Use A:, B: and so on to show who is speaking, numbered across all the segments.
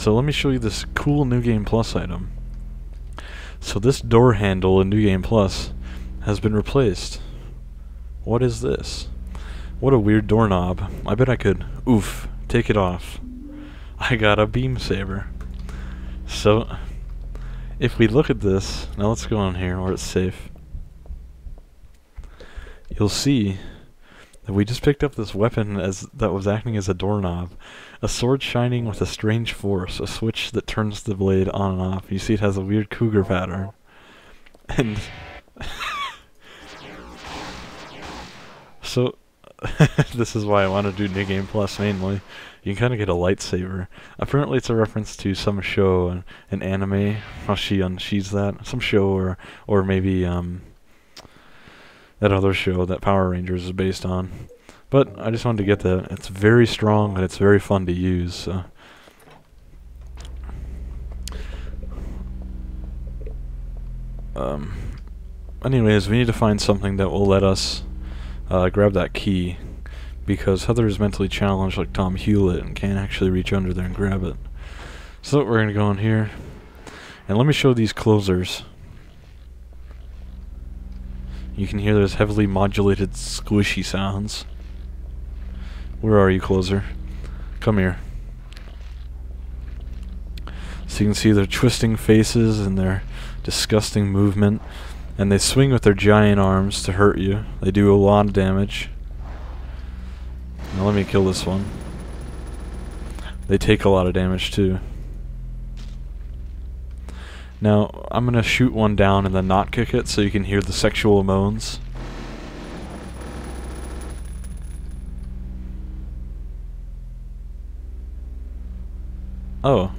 A: So let me show you this cool New Game Plus item. So this door handle in New Game Plus has been replaced. What is this? What a weird doorknob. I bet I could, take it off. I got a beam saber. So, if we look at this, now let's go on here where it's safe. You'll see that we just picked up this weapon that was acting as a doorknob. A sword shining with a strange force, a switch that turns the blade on and off. You see it has a weird cougar pattern. And so this is why I want to do New Game Plus mainly. You can kind of get a lightsaber. Apparently it's a reference to some show, an anime, how she unsheathes that. Some show or maybe that other show that Power Rangers is based on. But I just wanted to get that. It's very strong and it's very fun to use. So. Anyways, we need to find something that will let us grab that key, because Heather is mentally challenged like Tom Hewlett and can't actually reach under there and grab it. So we're going to go in here, and let me show these closers. You can hear there's heavily modulated squishy sounds. Where are you, closer? Come here. So you can see their twisting faces and their disgusting movement, and they swing with their giant arms to hurt you. They do a lot of damage. Now let me kill this one. They take a lot of damage too. Now I'm gonna shoot one down and then not kick it so you can hear the sexual moans. Oh,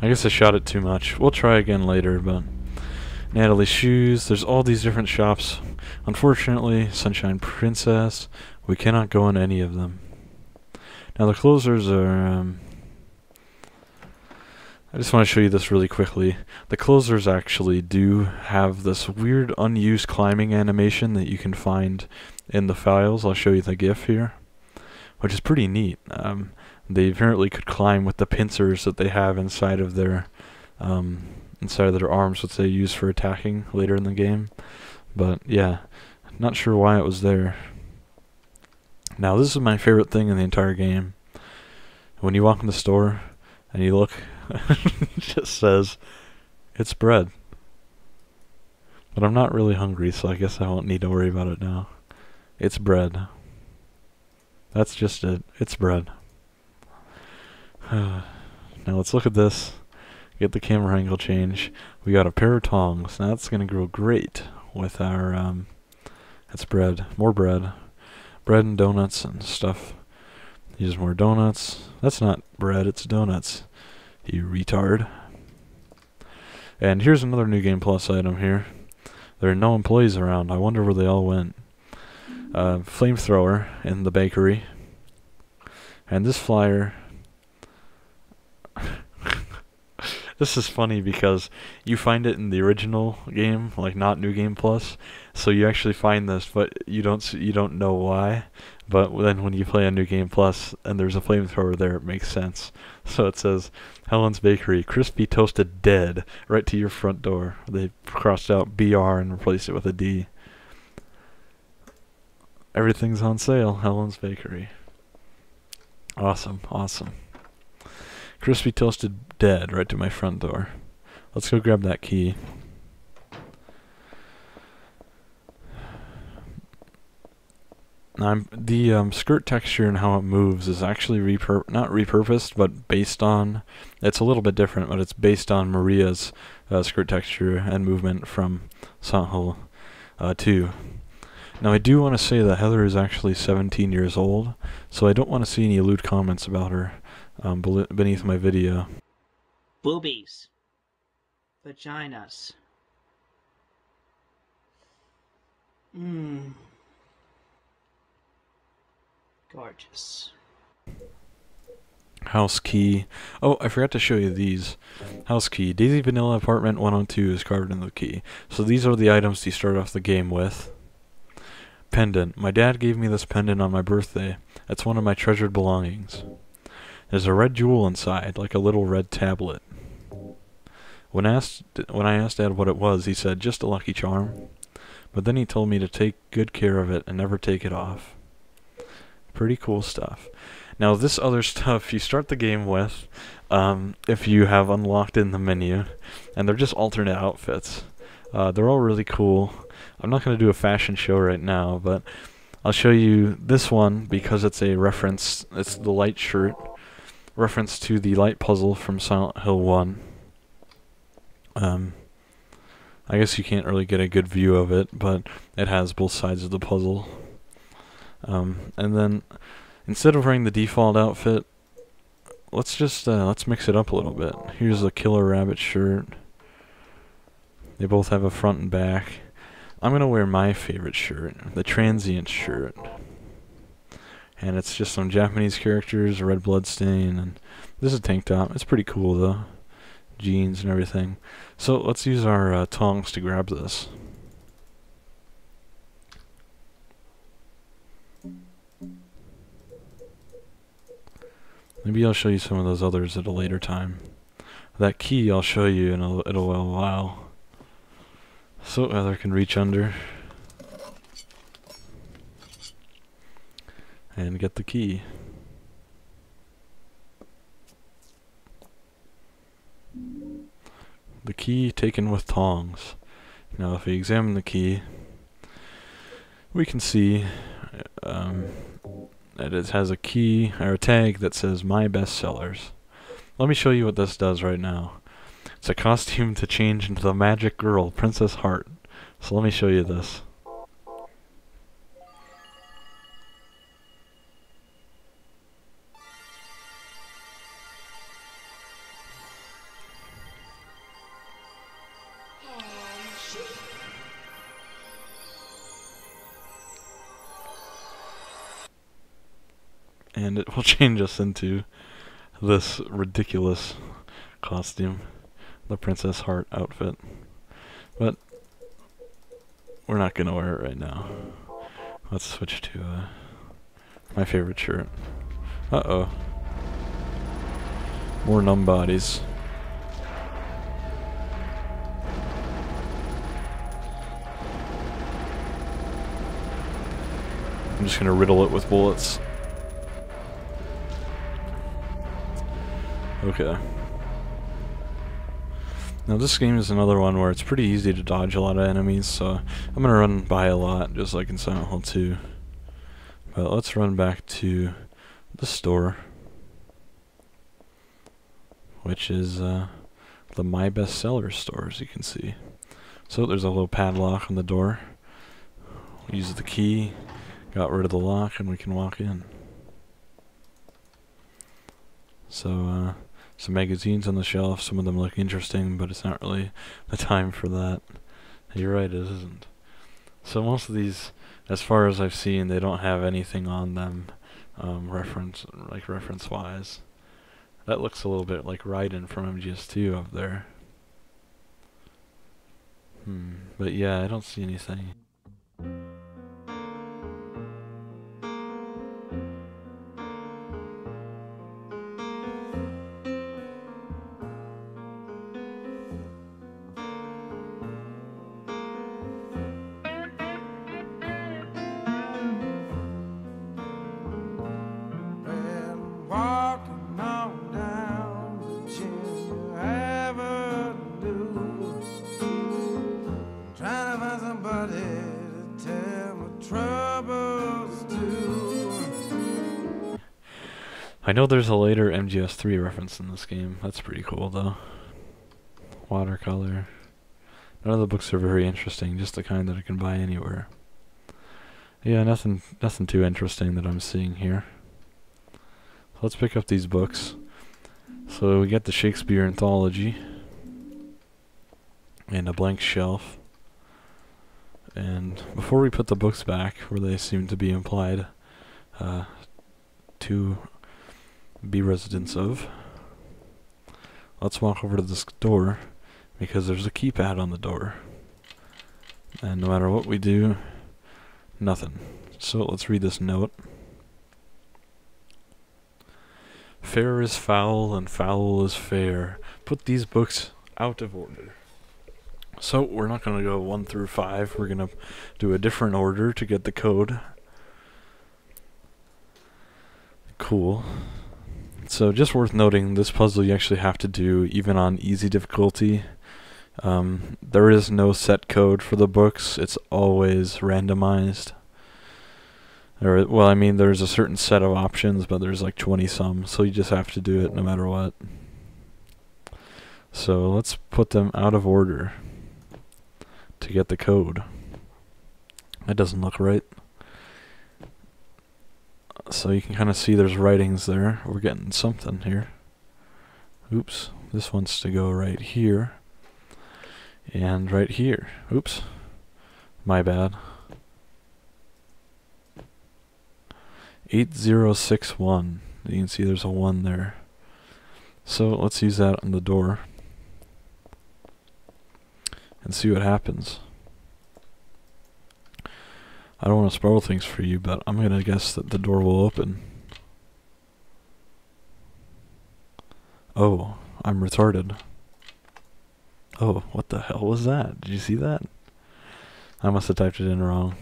A: I guess I shot it too much. We'll try again later, but Natalie's shoes, there's all these different shops. Unfortunately, Sunshine Princess, we cannot go in any of them. Now the closers are, I just want to show you this really quickly. The closers actually do have this weird unused climbing animation that you can find in the files. I'll show you the GIF here, which is pretty neat. They apparently could climb with the pincers that they have inside of their arms, which they use for attacking later in the game. But yeah, not sure why it was there. Now this is my favorite thing in the entire game. When you walk in the store and you look, it just says, it's bread. But I'm not really hungry, so I guess I won't need to worry about it now. It's bread. That's just it. It's bread. Now let's look at this. Get the camera angle change. We got a pair of tongs. Now that's gonna grow great with our that's bread. More bread. Bread and donuts and stuff. Use more donuts. That's not bread, it's donuts. You retard. And here's another New Game Plus item here. There are no employees around. I wonder where they all went. Flamethrower in the bakery. And this flyer. This is funny because you find it in the original game, like not New Game Plus. So you actually find this, but you don't know why. But then when you play a New Game Plus and there's a flamethrower there, it makes sense. So it says Helen's Bakery, crispy toasted dead, right to your front door. They crossed out BR and replaced it with a D. Everything's on sale, Helen's Bakery. Awesome, awesome. Crispy toasted dead right to my front door. Let's go grab that key. Now the skirt texture and how it moves is actually not repurposed, but based on. It's a little bit different, but it's based on Maria's skirt texture and movement from Silent Hill 2. Now I do want to say that Heather is actually 17 years old, so I don't want to see any lewd comments about her beneath my video.
B: Boobies. Vaginas. Gorgeous.
A: House key. Oh, I forgot to show you these. House key. Daisy Vanilla Apartment 102 is carved into the key. So these are the items you start off the game with. Pendant. My dad gave me this pendant on my birthday. It's one of my treasured belongings. There's a red jewel inside, like a little red tablet. When I asked Dad what it was, he said, just a lucky charm. But then he told me to take good care of it and never take it off. Pretty cool stuff. Now this other stuff you start the game with, if you have unlocked in the menu, and they're just alternate outfits. They're all really cool. I'm not going to do a fashion show right now, but I'll show you this one because it's a reference. It's the light shirt, reference to the light puzzle from Silent Hill 1. I guess you can't really get a good view of it, but it has both sides of the puzzle. And then, instead of wearing the default outfit, let's mix it up a little bit. Here's a Killer Rabbit shirt. They both have a front and back. I'm gonna wear my favorite shirt, the Transient shirt. And it's just some Japanese characters, a red blood stain, and this is a tank top. It's pretty cool though. Jeans and everything. So let's use our tongs to grab this. Maybe I'll show you some of those others at a later time. That key I'll show you in a little while. So Heather can reach under and get the key. The key taken with tongs. Now if we examine the key, we can see that it has a key or a tag that says My Best Sellers. Let me show you what this does right now. It's a costume to change into the magic girl, Princess Heart. So let me show you this. And it will change us into this ridiculous costume, the Princess Heart outfit. But we're not gonna wear it right now. Let's switch to my favorite shirt. Uh-oh. More numb bodies. I'm just gonna riddle it with bullets. Okay. Now this game is another one where it's pretty easy to dodge a lot of enemies, so I'm gonna run by a lot, just like in Silent Hill 2. But let's run back to the store, which is the My Best Sellers store, as you can see. So there's a little padlock on the door. Use the key, got rid of the lock, and we can walk in. So, some magazines on the shelf, some of them look interesting, but it's not really the time for that. You're right, it isn't. So most of these, as far as I've seen, they don't have anything on them, reference-wise. That looks a little bit like Raiden from MGS2 up there. But yeah, I don't see anything. I know there's a later MGS3 reference in this game. That's pretty cool, though. Watercolor. None of the books are very interesting, just the kind that I can buy anywhere. Yeah, nothing too interesting that I'm seeing here. So let's pick up these books. So we get the Shakespeare Anthology and a blank shelf. And before we put the books back, where they seem to be implied to be residents of, let's walk over to this door, because there's a keypad on the door. And no matter what we do, nothing. So let's read this note. Fair is foul and foul is fair. Put these books out of order. So we're not going to go 1 through 5. We're going to do a different order to get the code. Cool. So just worth noting, this puzzle you actually have to do even on easy difficulty. There is no set code for the books. It's always randomized. Well, I mean, there's a certain set of options, but there's like 20 some, so you just have to do it no matter what. So let's put them out of order to get the code. That doesn't look right. So you can kind of see there's writings there. We're getting something here. Oops, this wants to go right here. And right here. Oops, my bad. 8061. You can see there's a 1 there. So let's use that on the door and see what happens. I don't want to spoil things for you, but I'm going to guess that the door will open. Oh, I'm retarded. Oh, what the hell was that? Did you see that? I must have typed it in wrong.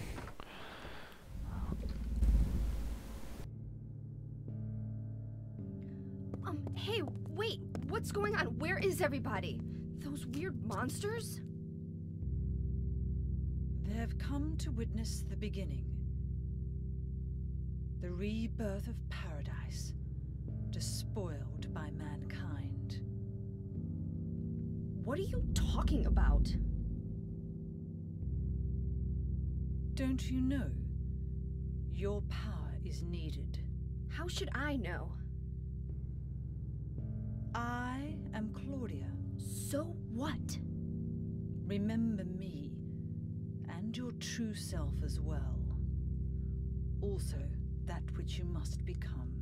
C: Hey, wait, what's going on? Where is everybody? Those weird monsters?
D: They have come to witness the beginning. The rebirth of paradise, despoiled by mankind.
C: What are you talking about?
D: Don't you know? Your power is needed.
C: How should I know?
D: I am Claudia.
C: So what?
D: Remember me, and your true self as well. Also, that which you must become.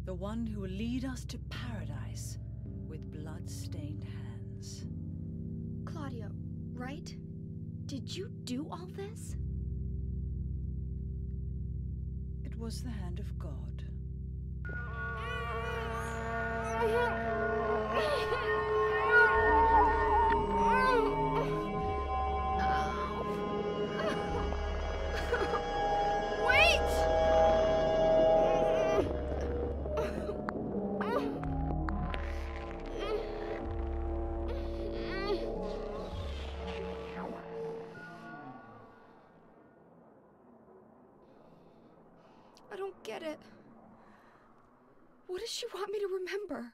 D: The one who will lead us to paradise with blood-stained hands.
C: Claudia, right? Did you do all this?
D: It was the hand of God.
C: I don't get it. What does she want me to remember?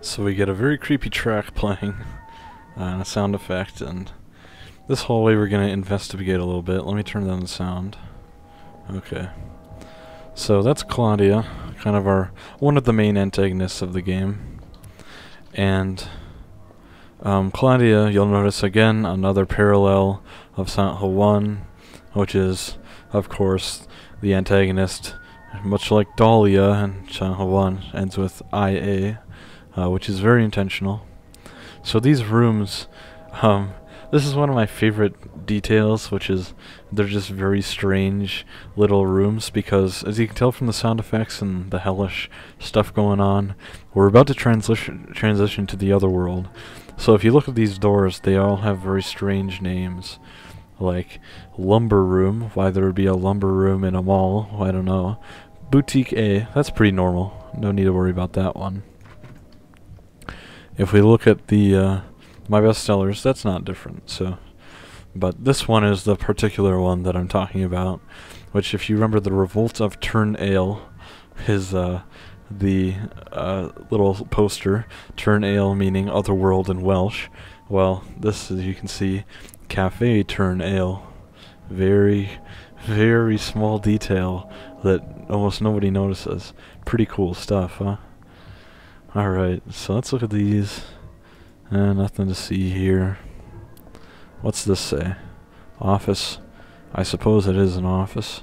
A: So we get a very creepy track playing, and a sound effect, and this hallway we're going to investigate a little bit. Let me turn down the sound. Okay. So that's Claudia, kind of one of the main antagonists of the game. And Claudia, you'll notice again another parallel of Silent Hill 1, which is, of course, the antagonist, much like Dahlia and Silent Hill 1, ends with IA, which is very intentional. So these rooms, this is one of my favorite details, which is they're just very strange little rooms, because as you can tell from the sound effects and the hellish stuff going on, we're about to transition to the other world. So if you look at these doors, they all have very strange names, like lumber room. Why there would be a lumber room in a mall, I don't know. Boutique A, that's pretty normal, no need to worry about that one. If we look at the my bestsellers, that's not different. So, but this one is the particular one that I'm talking about, which, if you remember, the Revolt of Turn Ale is the little poster. Turn Ale meaning otherworld in Welsh. Well, this, as you can see, Cafe Turn Ale. Very, very small detail that almost nobody notices. Pretty cool stuff, huh? Alright, so let's look at these. Nothing to see here. What's this say? Office. I suppose it is an office.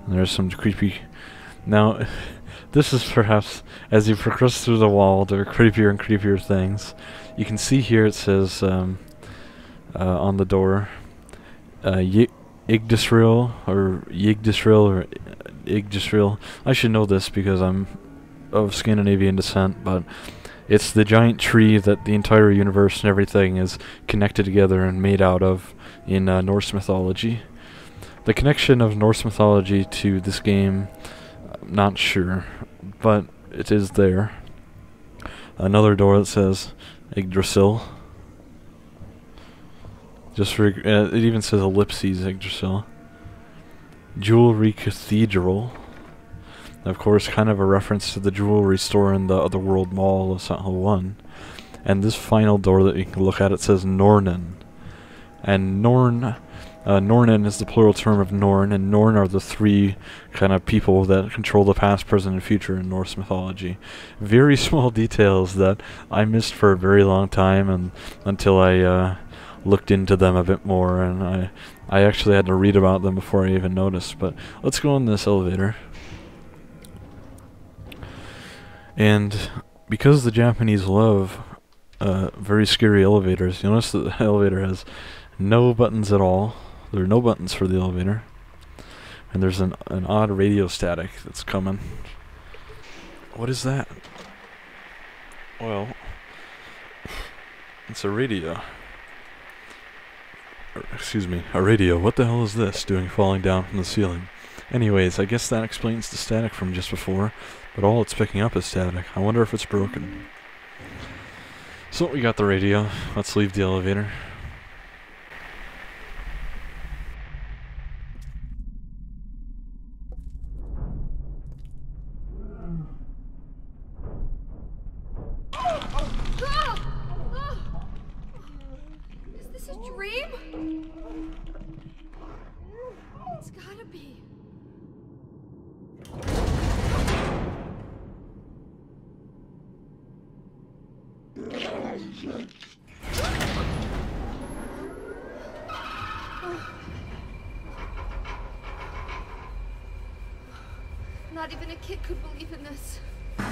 A: And there's some creepy... Now, this is perhaps, as you progress through the wall, there are creepier and creepier things. You can see here it says, on the door, Yggdrasil, or Yggdrasil, or Yggdrasil. I should know this because I'm of Scandinavian descent, but it's the giant tree that the entire universe and everything is connected together and made out of in Norse mythology. The connection of Norse mythology to this game, I'm not sure, but it is there. Another door that says Yggdrasil. Just for it even says ellipses Yggdrasil. Jewelry Cathedral. Of course, kind of a reference to the jewelry store in the Otherworld Mall of Silent Hill 1. And this final door that you can look at, it says Nornen. And Nornen is the plural term of Norn, and Norn are the three kind of people that control the past, present, and future in Norse mythology. Very small details that I missed for a very long time, and until I looked into them a bit more, and I actually had to read about them before I even noticed. But let's go in this elevator. And because the Japanese love very scary elevators, you'll notice that the elevator has no buttons at all. There are no buttons for the elevator. And there's an odd radio static that's coming. What is that? Well, it's a radio. Excuse me, a radio. What the hell is this doing falling down from the ceiling? Anyways, I guess that explains the static from just before, but all it's picking up is static. I wonder if it's broken. So we got the radio. Let's leave the elevator.
C: Is this a dream? It's gotta be. Not even a kid could believe in this. But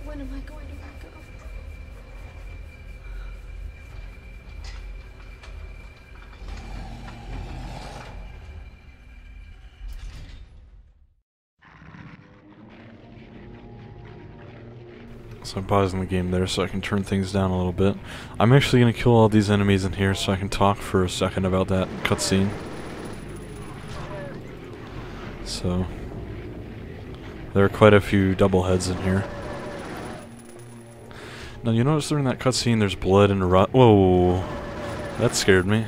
C: when am I going to let go?
A: So I'm pausing the game there so I can turn things down a little bit. I'm actually going to kill all these enemies in here so I can talk for a second about that cutscene. So, there are quite a few double heads in here. Now you notice during that cutscene there's blood and rust. Whoa, that scared me.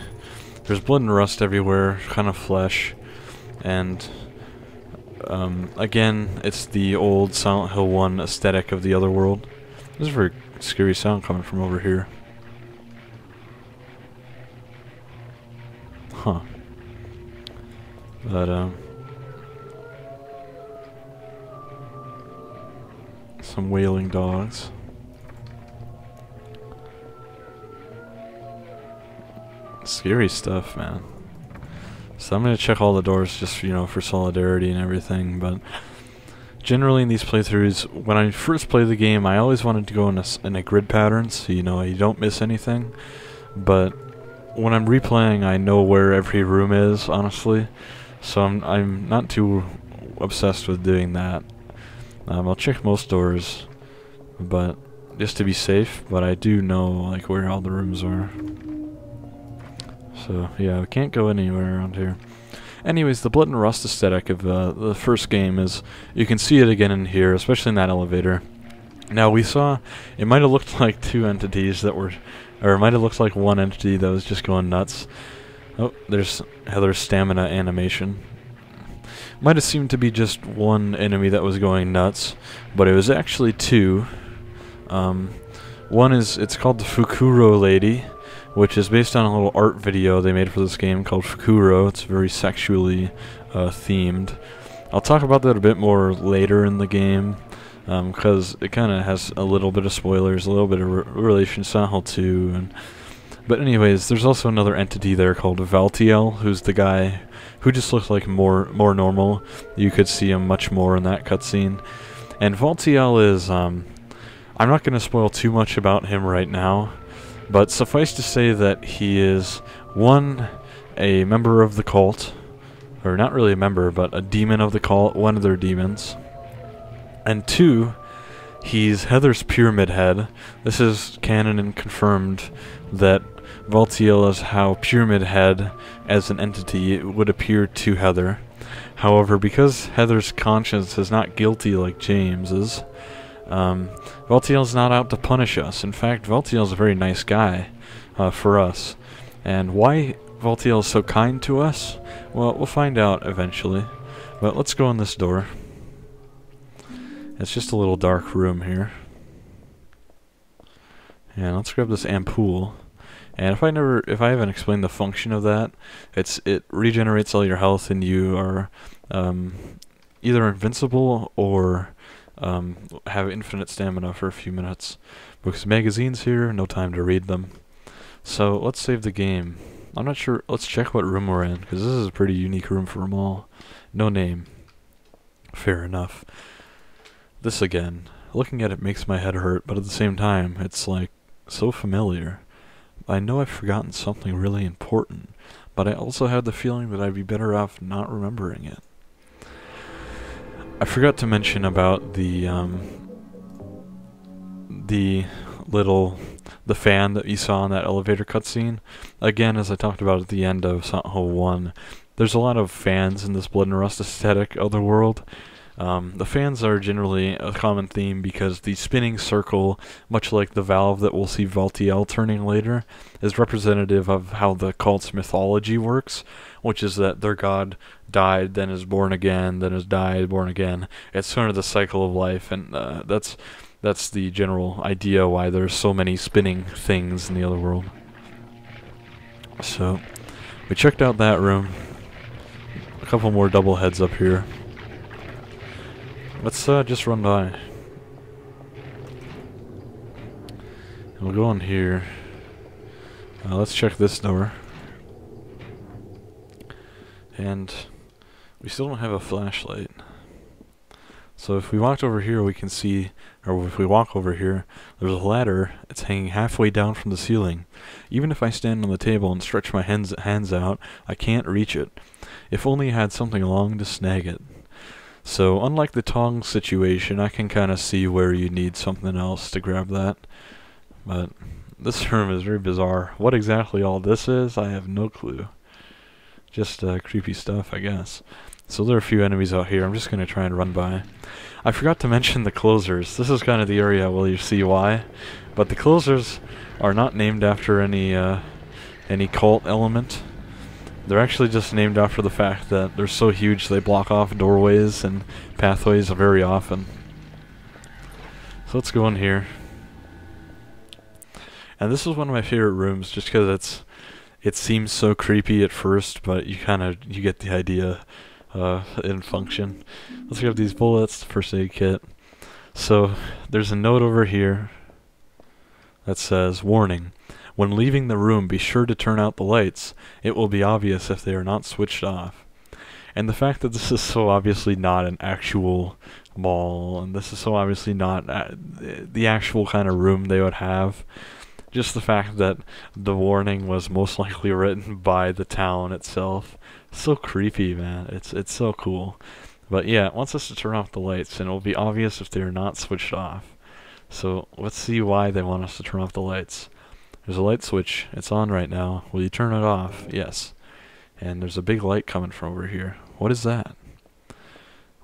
A: There's blood and rust everywhere, kind of flesh, and again, it's the old Silent Hill 1 aesthetic of the Otherworld. There's a very scary sound coming from over here. Huh. But, some wailing dogs. Scary stuff, man. So I'm going to check all the doors just, you know, for solidarity and everything, but generally in these playthroughs, when I first play the game, I always wanted to go in a grid pattern, so you know, you don't miss anything, but when I'm replaying, I know where every room is, honestly, so I'm not too obsessed with doing that. I'll check most doors, but just to be safe, but I do know, like, where all the rooms are. So, yeah, we can't go anywhere around here. Anyways, the blood and rust aesthetic of the first game is, you can see it again in here, especially in that elevator. Now, we saw, it might have looked like two entities that were, or it might have looked like one entity that was just going nuts. Oh, there's Heather's stamina animation. Might have seemed to be just one enemy that was going nuts, but it was actually two. One is, it's called the Fukuro Lady, which is based on a little art video they made for this game called Fukuro. It's very sexually themed. I'll talk about that a bit more later in the game, because it kind of has a little bit of spoilers, a little bit of relation to Silent Hill 2. But anyways, there's also another entity there called Valtiel, who's the guy who just looks like more normal. You could see him much more in that cutscene. And Valtiel is, I'm not going to spoil too much about him right now, but suffice to say that he is, one, a member of the cult, or not really a member, but a demon of the cult, one of their demons, and two, he's Heather's Pyramid Head. This is canon and confirmed that Valtiel is how Pyramid Head, as an entity, would appear to Heather. However, because Heather's conscience is not guilty like James's, Valtiel's not out to punish us. In fact, Valtiel's a very nice guy for us. And why Valtiel is so kind to us? Well, we'll find out eventually. But let's go in this door. It's just a little dark room here. And let's grab this ampoule. And if I haven't explained the function of that, it regenerates all your health and you are either invincible or have infinite stamina for a few minutes. Books and magazines here, no time to read them. So let's save the game. I'm not sure, let's check what room we're in, because this is a pretty unique room for them all. No name. Fair enough. This again, looking at it makes my head hurt, but at the same time, it's like so familiar. I know I've forgotten something really important, but I also had the feeling that I'd be better off not remembering it. I forgot to mention about the fan that you saw in that elevator cutscene. Again, as I talked about at the end of Silent Hill 1, there's a lot of fans in this Blood and Rust aesthetic otherworld. The fans are generally a common theme because the spinning circle, much like the valve that we'll see Valtiel turning later, is representative of how the cult's mythology works, which is that their god died, then is born again, then is died, born again. It's sort of the cycle of life, and that's the general idea why there's so many spinning things in the other world. So, we checked out that room. A couple more double heads up here. Let's just run by. And we'll go in here. Let's check this door. And we still don't have a flashlight. So if we walked over here, we can see, or if we walk over here, there's a ladder. It's hanging halfway down from the ceiling. Even if I stand on the table and stretch my hands out, I can't reach it. If only I had something long to snag it. So, unlike the tongs situation, I can kind of see where you need something else to grab that. But this room is very bizarre. What exactly all this is, I have no clue. Just creepy stuff, I guess. So there are a few enemies out here. I'm just going to try and run by. I forgot to mention the closers. This is kind of the area where you see why. But the closers are not named after any cult element. They're actually just named after the fact that they're so huge they block off doorways and pathways very often. So let's go in here. And this is one of my favorite rooms just because it seems so creepy at first, but you get the idea in function. Let's grab these bullets, first aid kit. So there's a note over here that says, "Warning. When leaving the room, be sure to turn out the lights. It will be obvious if they are not switched off." And the fact that this is so obviously not an actual mall, and this is so obviously not the actual kind of room they would have, just the fact that the warning was most likely written by the town itself. So creepy, man. It's so cool. But yeah, it wants us to turn off the lights, and it will be obvious if they are not switched off. So let's see why they want us to turn off the lights. There's a light switch. It's on right now. Will you turn it off? Yes. And there's a big light coming from over here. What is that?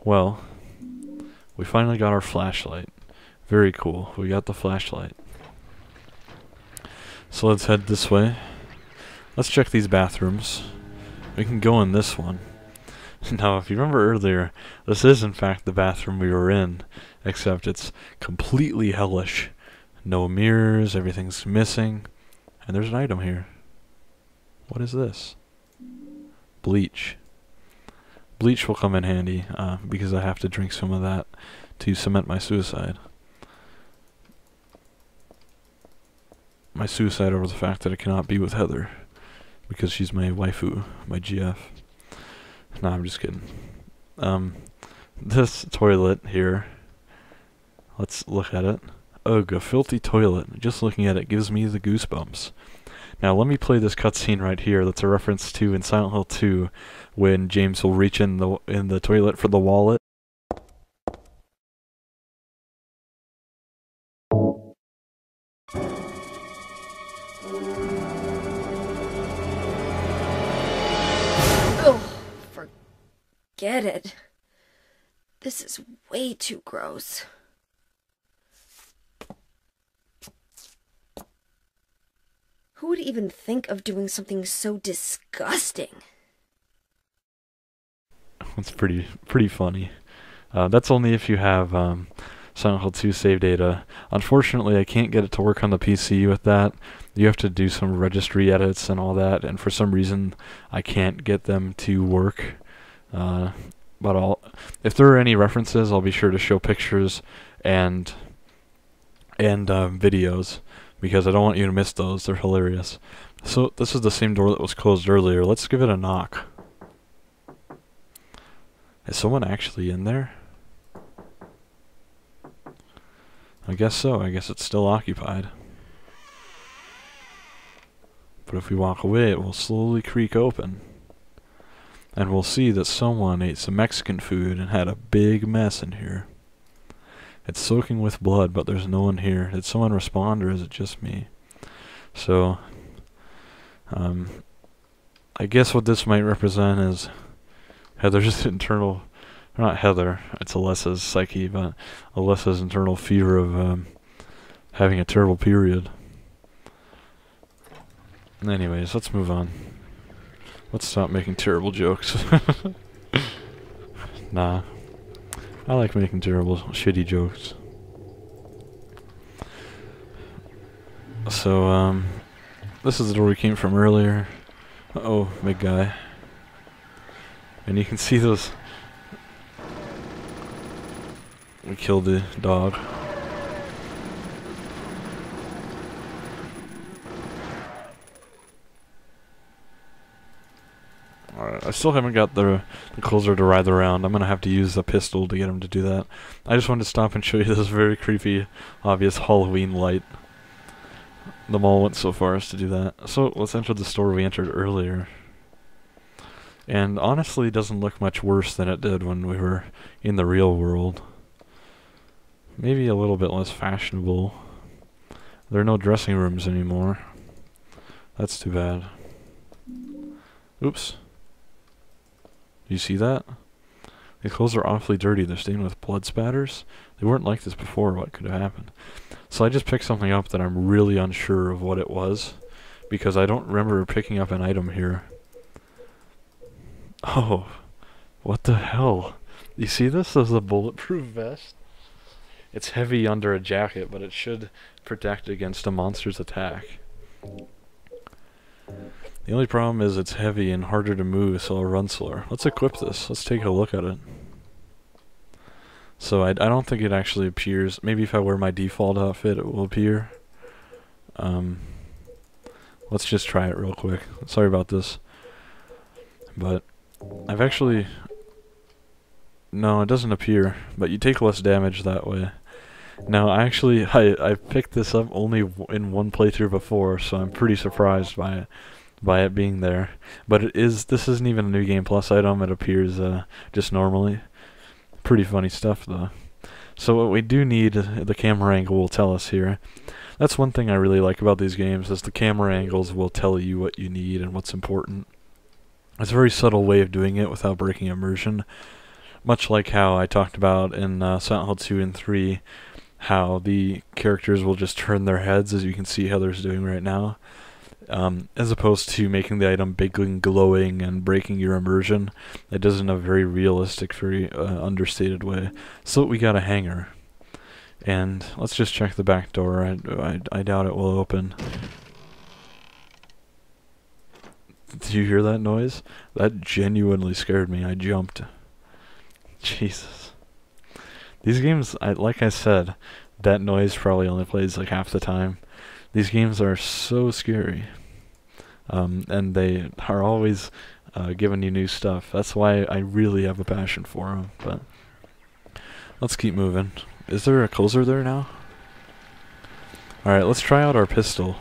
A: Well, we finally got our flashlight. Very cool. We got the flashlight. So let's head this way. Let's check these bathrooms. We can go in this one. Now, if you remember earlier, this is in fact the bathroom we were in, except it's completely hellish. No mirrors, everything's missing. And there's an item here. What is this? Bleach. Bleach will come in handy, because I have to drink some of that to cement my suicide. My suicide over the fact that I cannot be with Heather, because she's my waifu, my GF. Nah, I'm just kidding. This toilet here, let's look at it. ugh, a filthy toilet. Just looking at it gives me the goosebumps. Now let me play this cutscene right here. That's a reference to in Silent Hill 2 when James will reach in the toilet for the wallet.
C: Oh, forget it. This is way too gross. Who would even think of doing something so disgusting?
A: It's pretty funny. That's only if you have Silent Hill 2 save data. Unfortunately, I can't get it to work on the PC with that. You have to do some registry edits and all that, and for some reason I can't get them to work. But if there are any references, I'll be sure to show pictures and videos, because I don't want you to miss those. They're hilarious. So this is the same door that was closed earlier. Let's give it a knock. Is someone actually in there? I guess so. I guess it's still occupied. But if we walk away, it will slowly creak open. And we'll see that someone ate some Mexican food and had a big mess in here. It's soaking with blood, but there's no one here. Did someone respond, or is it just me? So, I guess what this might represent is Heather's internal, not Heather, it's Alessa's psyche, but Alessa's internal fear of having a terrible period. Anyways, let's move on. Let's stop making terrible jokes. Nah. I like making terrible, shitty jokes. So, this is the door we came from earlier. Uh-oh, big guy. And you can see those... We killed the dog. Alright, I still haven't got the closer to ride around. I'm gonna have to use a pistol to get him to do that. I just wanted to stop and show you this very creepy, obvious Halloween light. The mall went so far as to do that. So, let's enter the store we entered earlier. And honestly, it doesn't look much worse than it did when we were in the real world. Maybe a little bit less fashionable. There are no dressing rooms anymore. That's too bad. Oops. Do you see that? The clothes are awfully dirty. They're stained with blood spatters. They weren't like this before. What could have happened? So I just picked something up that I'm really unsure of what it was, because I don't remember picking up an item here. Oh, what the hell? You see this? This is a bulletproof vest. It's heavy under a jacket, but it should protect against a monster's attack. The only problem is it's heavy and harder to move, so I'll run slower. Let's equip this. Let's take a look at it. So I don't think it actually appears. Maybe if I wear my default outfit, it will appear. Let's just try it real quick. Sorry about this. But I've actually... No, it doesn't appear, but you take less damage that way. Now, actually, I picked this up only in one playthrough before, so I'm pretty surprised by it being there. But this isn't even a New Game Plus item. It appears just normally. Pretty funny stuff, though. So what we do need, the camera angle will tell us here. That's one thing I really like about these games, is the camera angles will tell you what you need and what's important. It's a very subtle way of doing it without breaking immersion. Much like how I talked about in Silent Hill 2 and 3, how the characters will just turn their heads, as you can see Heather's doing right now. As opposed to making the item big and glowing and breaking your immersion. It does it in a very realistic, very understated way. So we got a hanger. And let's just check the back door. I doubt it will open. Did you hear that noise? That genuinely scared me. I jumped. Jesus. These games, like I said, that noise probably only plays like half the time. These games are so scary. And they are always giving you new stuff. That's why I really have a passion for them. But let's keep moving. Is there a closer there now? Alright, let's try out our pistol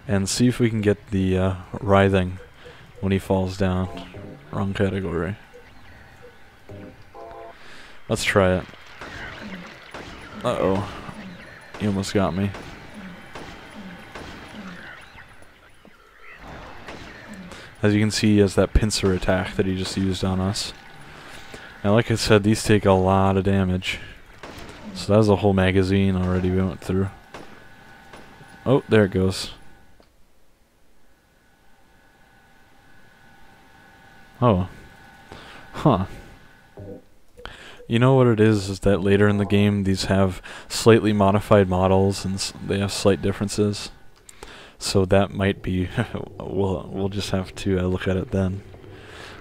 A: and see if we can get the writhing when he falls down. Wrong category. Let's try it. Uh-oh. He almost got me. As you can see, he has that pincer attack that he just used on us. And like I said, these take a lot of damage. So that was a whole magazine already we went through. Oh, there it goes. Oh. Huh. You know what it is that later in the game these have slightly modified models and they have slight differences. So that might be, we'll just have to look at it then.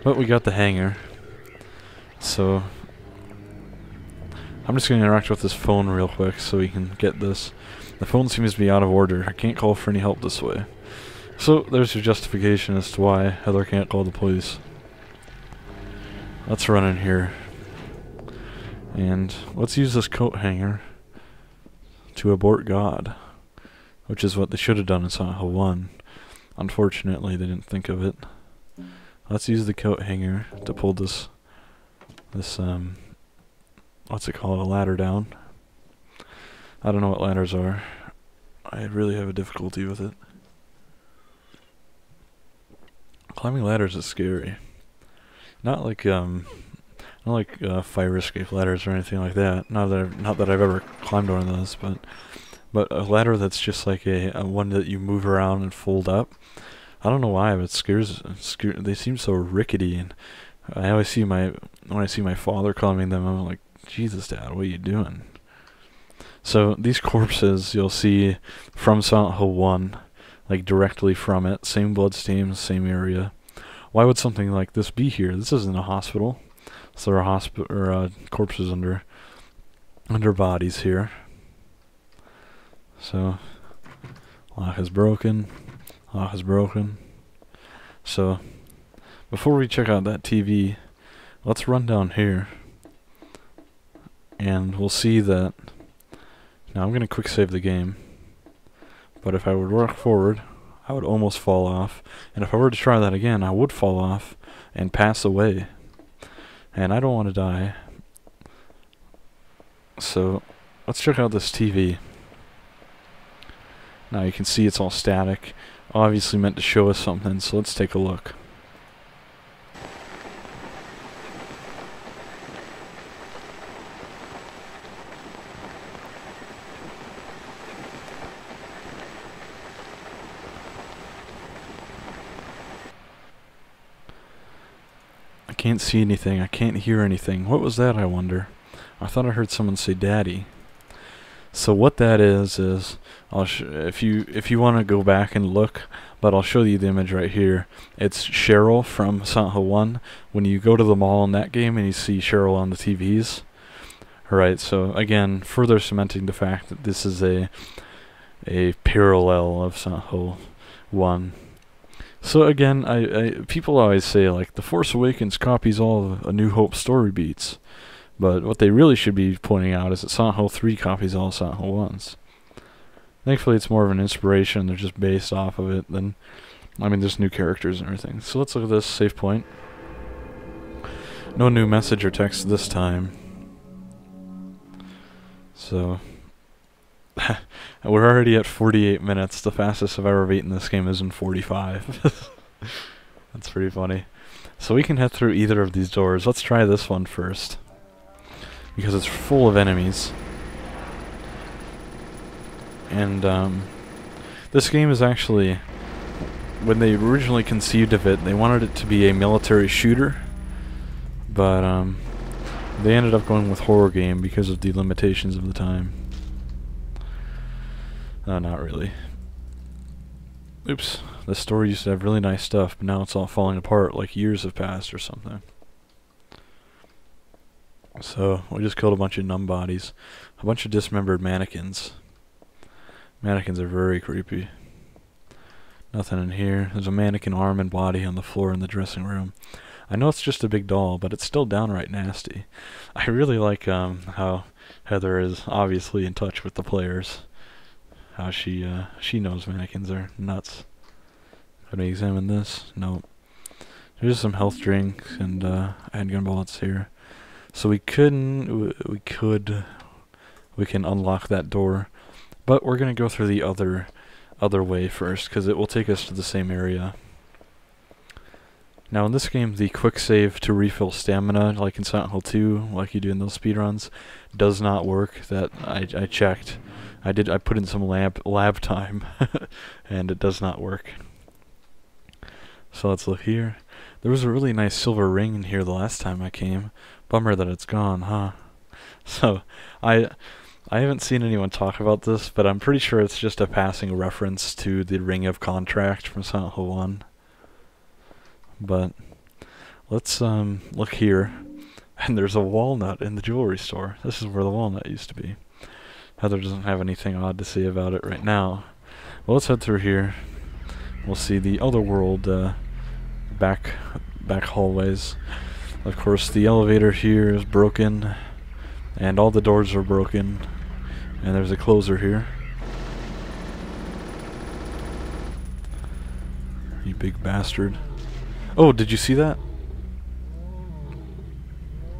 A: But we got the hangar. So I'm just going to interact with this phone real quick so we can get this. The phone seems to be out of order. I can't call for any help this way. So there's your justification as to why Heather can't call the police. Let's run in here. And let's use this coat hanger to abort God, which is what they should have done in Silent Hill 1. Unfortunately, they didn't think of it. Let's use the coat hanger to pull this what's it called, a ladder down. I don't know what ladders are. I really have a difficulty with it. Climbing ladders is scary. Not like fire escape ladders or anything like that. Not that I've ever climbed one of those, but a ladder that's just like a one that you move around and fold up. I don't know why, but they seem so rickety, and I always see when I see my father climbing them, I'm like, Jesus, Dad, what are you doing? So these corpses you'll see from Silent Hill 1, like directly from it, same bloodstains, same area. Why would something like this be here? This isn't a hospital. So there are corpses under bodies here. So lock is broken. Lock is broken. So before we check out that TV, let's run down here, and we'll see that. Now I'm gonna quick save the game. But if I would walk forward, I would almost fall off. And if I were to try that again, I would fall off and pass away. And I don't want to die. So let's check out this TV. Now you can see it's all static. Obviously meant to show us something, so let's take a look. I can't see anything. I can't hear anything. What was that, I wonder? I thought I heard someone say Daddy. So what that is if you want to go back and look, but I'll show you the image right here. It's Cheryl from Silent Hill 1. When you go to the mall in that game and you see Cheryl on the TVs. Alright, so again, further cementing the fact that this is a parallel of Silent Hill 1. So again, people always say, like, The Force Awakens copies all of A New Hope story beats. But what they really should be pointing out is that Silent Hill 3 copies all Silent Hill 1s. Thankfully, it's more of an inspiration. They're just based off of it. Then, I mean, there's new characters and everything. So let's look at this save point. No new message or text this time. So, we're already at 48 minutes. The fastest I've ever beaten this game is in 45. That's pretty funny. So we can head through either of these doors. Let's try this one first, because it's full of enemies. And this game is actually, when they originally conceived of it, they wanted it to be a military shooter, but they ended up going with horror game because of the limitations of the time. Not really. Oops, this story used to have really nice stuff, but now it's all falling apart like years have passed or something. So, we just killed a bunch of numb bodies. A bunch of dismembered mannequins. Mannequins are very creepy. Nothing in here. There's a mannequin arm and body on the floor in the dressing room. I know it's just a big doll, but it's still downright nasty. I really like how Heather is obviously in touch with the players. how she knows mannequins are nuts. Let me examine this. Nope. There's some health drinks and handgun bullets here. So we can unlock that door, but we're gonna go through the other way first because it will take us to the same area. Now in this game, the quick save to refill stamina, like in Silent Hill 2, like you do in those speedruns, does not work. That I checked. I put in some lab time, and it does not work. So let's look here. There was a really nice silver ring in here the last time I came. Bummer that it's gone, huh? So I haven't seen anyone talk about this, but I'm pretty sure it's just a passing reference to the Ring of Contract from Silent Hill 1. But let's look here, and there's a walnut in the jewelry store. This is where the walnut used to be. Heather doesn't have anything odd to say about it right now. Well, let's head through here. We'll see the other world back hallways. Of course, the elevator here is broken, and all the doors are broken, and there's a closer here. You big bastard. Oh, did you see that?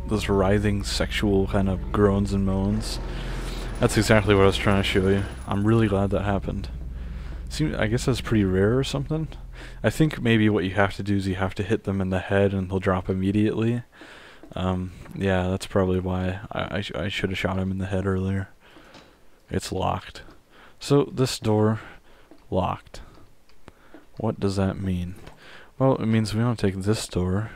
A: Those writhing sexual kind of groans and moans. That's exactly what I was trying to show you. I'm really glad that happened. I guess that's pretty rare or something. I think maybe what you have to do is you have to hit them in the head and they'll drop immediately. Yeah, that's probably why I should have shot him in the head earlier. It's locked. So this door, locked. What does that mean? Well, it means we want to take this door,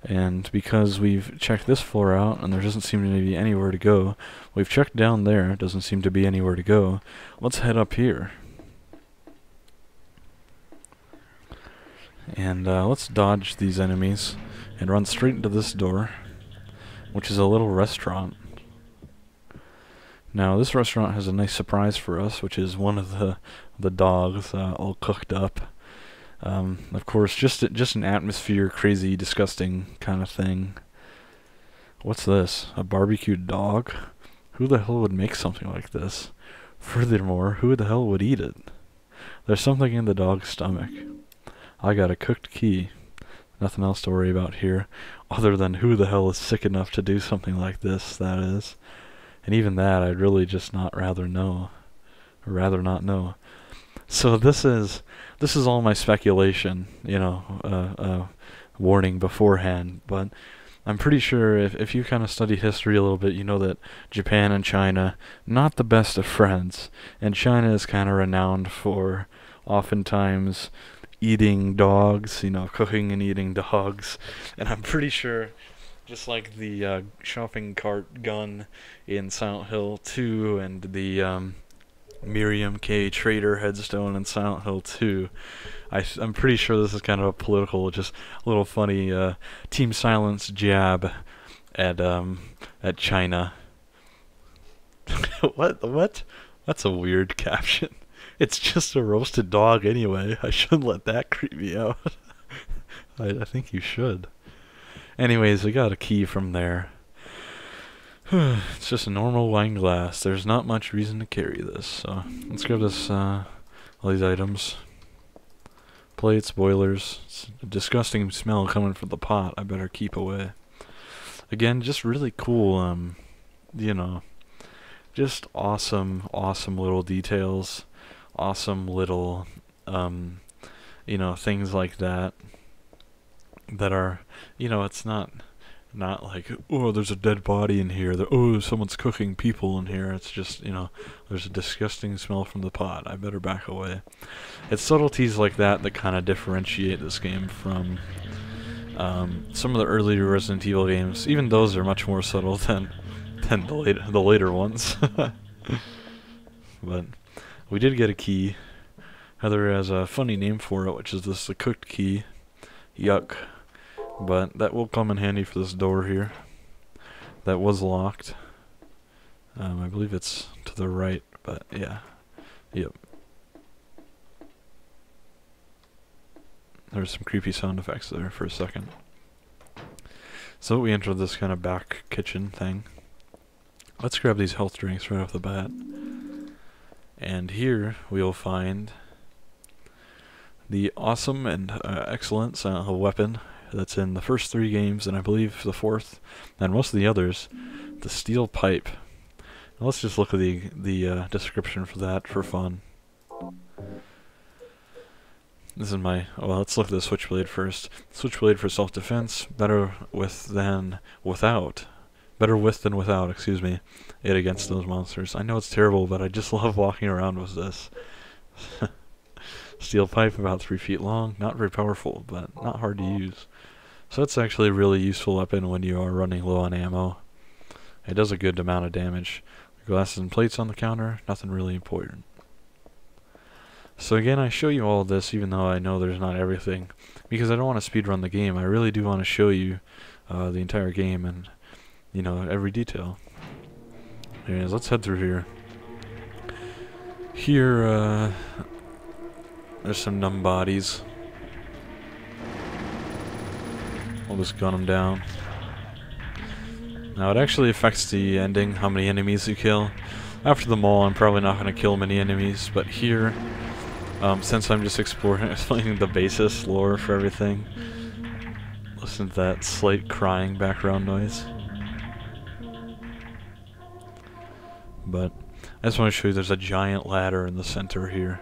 A: and because we've checked this floor out and there doesn't seem to be anywhere to go, we've checked down there, doesn't seem to be anywhere to go, let's head up here. And let's dodge these enemies and run straight into this door, which is a little restaurant. Now this restaurant has a nice surprise for us, which is one of the dogs all cooked up. Of course, just an atmosphere, crazy, disgusting kind of thing. What's this? A barbecued dog? Who the hell would make something like this? Furthermore, who the hell would eat it? There's something in the dog's stomach. I got a cooked key. Nothing else to worry about here, other than who the hell is sick enough to do something like this, that is. And even that, I'd really just rather not know. So this is all my speculation, you know, warning beforehand, but I'm pretty sure if you kind of study history a little bit, you know that Japan and China, not the best of friends, and China is kind of renowned for oftentimes eating dogs, you know, cooking and eating dogs, and I'm pretty sure, just like the shopping cart gun in Silent Hill 2 and the Miriam K. Trader headstone in Silent Hill 2. I'm pretty sure this is kind of a political, just a little funny Team Silence jab at China. What? That's a weird caption. It's just a roasted dog anyway. I shouldn't let that creep me out. I think you should. Anyways, we got a key from there. It's just a normal wine glass. There's not much reason to carry this, so let's grab this, all these items. Plates, boilers. It's a disgusting smell coming from the pot. I better keep away. Again, just really cool, you know, just awesome little details. Awesome little, you know, things like that are, you know, it's not like, oh, there's a dead body in here, oh, someone's cooking people in here. It's just, you know, there's a disgusting smell from the pot. I better back away. It's subtleties like that that kind of differentiate this game from some of the earlier Resident Evil games. Even those are much more subtle than the later ones. But we did get a key. Heather has a funny name for it, which is the cooked key. Yuck. But that will come in handy for this door here. That was locked. I believe it's to the right, but yeah. Yep. There's some creepy sound effects there for a second. So we entered this kind of back kitchen thing. Let's grab these health drinks right off the bat. And here we'll find the awesome and excellent Silent Hill weapon that's in the first 3 games, and I believe the 4th, and most of the others, the steel pipe. Now let's just look at the description for that for fun. This is my, well, let's look at the switchblade first. Switchblade for self-defense, better with than without. Better with than without, excuse me, it against those monsters. I know it's terrible, but I just love walking around with this. Steel pipe, about 3 feet long, not very powerful, but not hard to use. So that's actually a really useful weapon when you are running low on ammo. It does a good amount of damage. Glasses and plates on the counter, nothing really important. So again, I show you all this even though I know there's not everything, because I don't want to speedrun the game. I really do want to show you the entire game and, you know, every detail. Anyways, let's head through here. Here, there's some numb bodies. We'll just gun them down. Now it actually affects the ending, how many enemies you kill. After the mall, I'm probably not going to kill many enemies, but here, since I'm just explaining the basis lore for everything, listen to that slight crying background noise. But I just want to show you there's a giant ladder in the center here.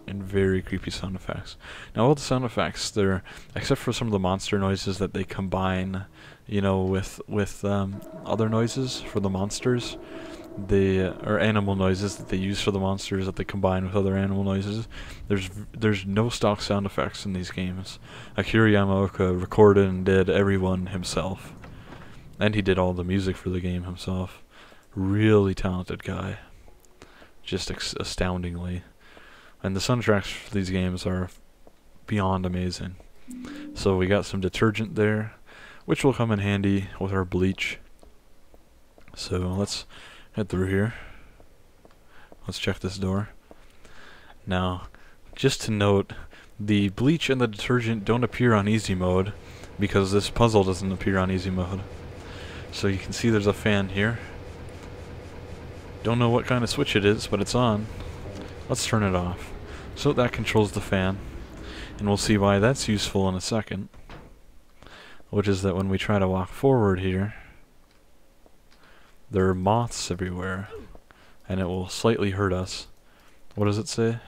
A: And very creepy sound effects. Now all the sound effects, they're, except for some of the monster noises that they combine, you know, with other noises for the monsters, or animal noises that they use for the monsters that they combine with other animal noises. There's no stock sound effects in these games. Akira Yamaoka recorded and did every one himself, and he did all the music for the game himself. Really talented guy, just astoundingly. And the soundtracks for these games are beyond amazing. So we got some detergent there, which will come in handy with our bleach. So let's head through here. Let's check this door. Now, just to note, the bleach and the detergent don't appear on easy mode, because this puzzle doesn't appear on easy mode. So you can see there's a fan here. Don't know what kind of switch it is, but it's on. Let's turn it off. So that controls the fan, and we'll see why that's useful in a second. Which is that when we try to walk forward here, there are moths everywhere, and it will slightly hurt us. What does it say?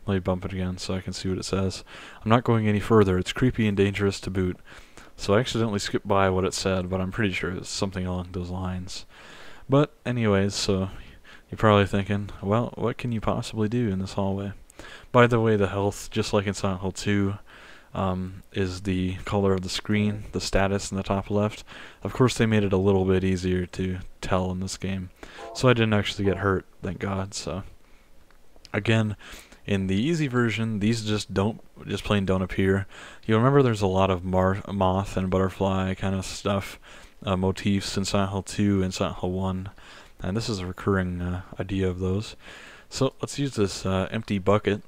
A: Let me bump it again so I can see what it says. I'm not going any further. It's creepy and dangerous to boot. So I accidentally skipped by what it said, but I'm pretty sure it's something along those lines. But anyways, so you're probably thinking, well, what can you possibly do in this hallway? By the way, the health, just like in Silent Hill 2, is the color of the screen, the status in the top left. Of course, they made it a little bit easier to tell in this game, so I didn't actually get hurt, thank God. So again, in the easy version, these just plain don't appear. You remember there's a lot of moth and butterfly kind of stuff, motifs in Silent Hill 2 and Silent Hill 1, and this is a recurring idea of those. So let's use this empty bucket,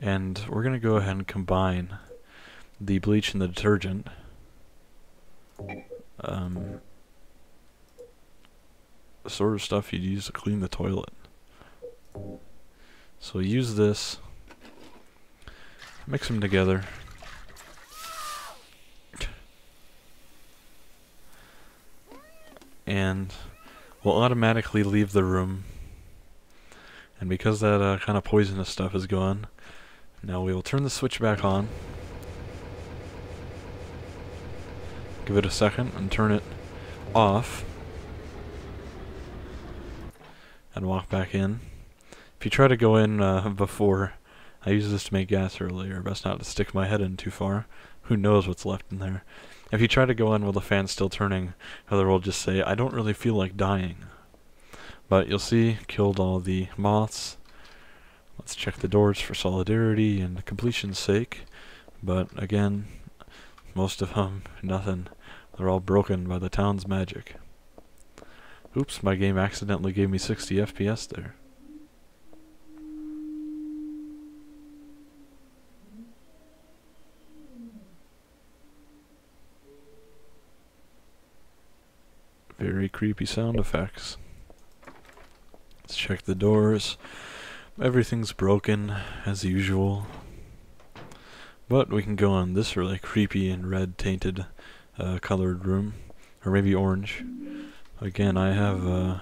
A: and we're going to go ahead and combine the bleach and the detergent. The sort of stuff you'd use to clean the toilet. So use this, mix them together, and we'll automatically leave the room. And because that kind of poisonous stuff is gone, now we will turn the switch back on. Give it a second and turn it off. And walk back in. If you try to go in before, I used this to make gas earlier, best not to stick my head in too far. Who knows what's left in there. If you try to go in while the fan's still turning, Heather will just say, I don't really feel like dying. But you'll see, killed all the moths. Let's check the doors for solidarity and completion's sake. But again, most of them, nothing. They're all broken by the town's magic. Oops, my game accidentally gave me 60 FPS there. Very creepy sound effects. Let's check the doors. Everything's broken, as usual. But we can go on this really creepy and red tainted colored room. Or maybe orange. Again, I have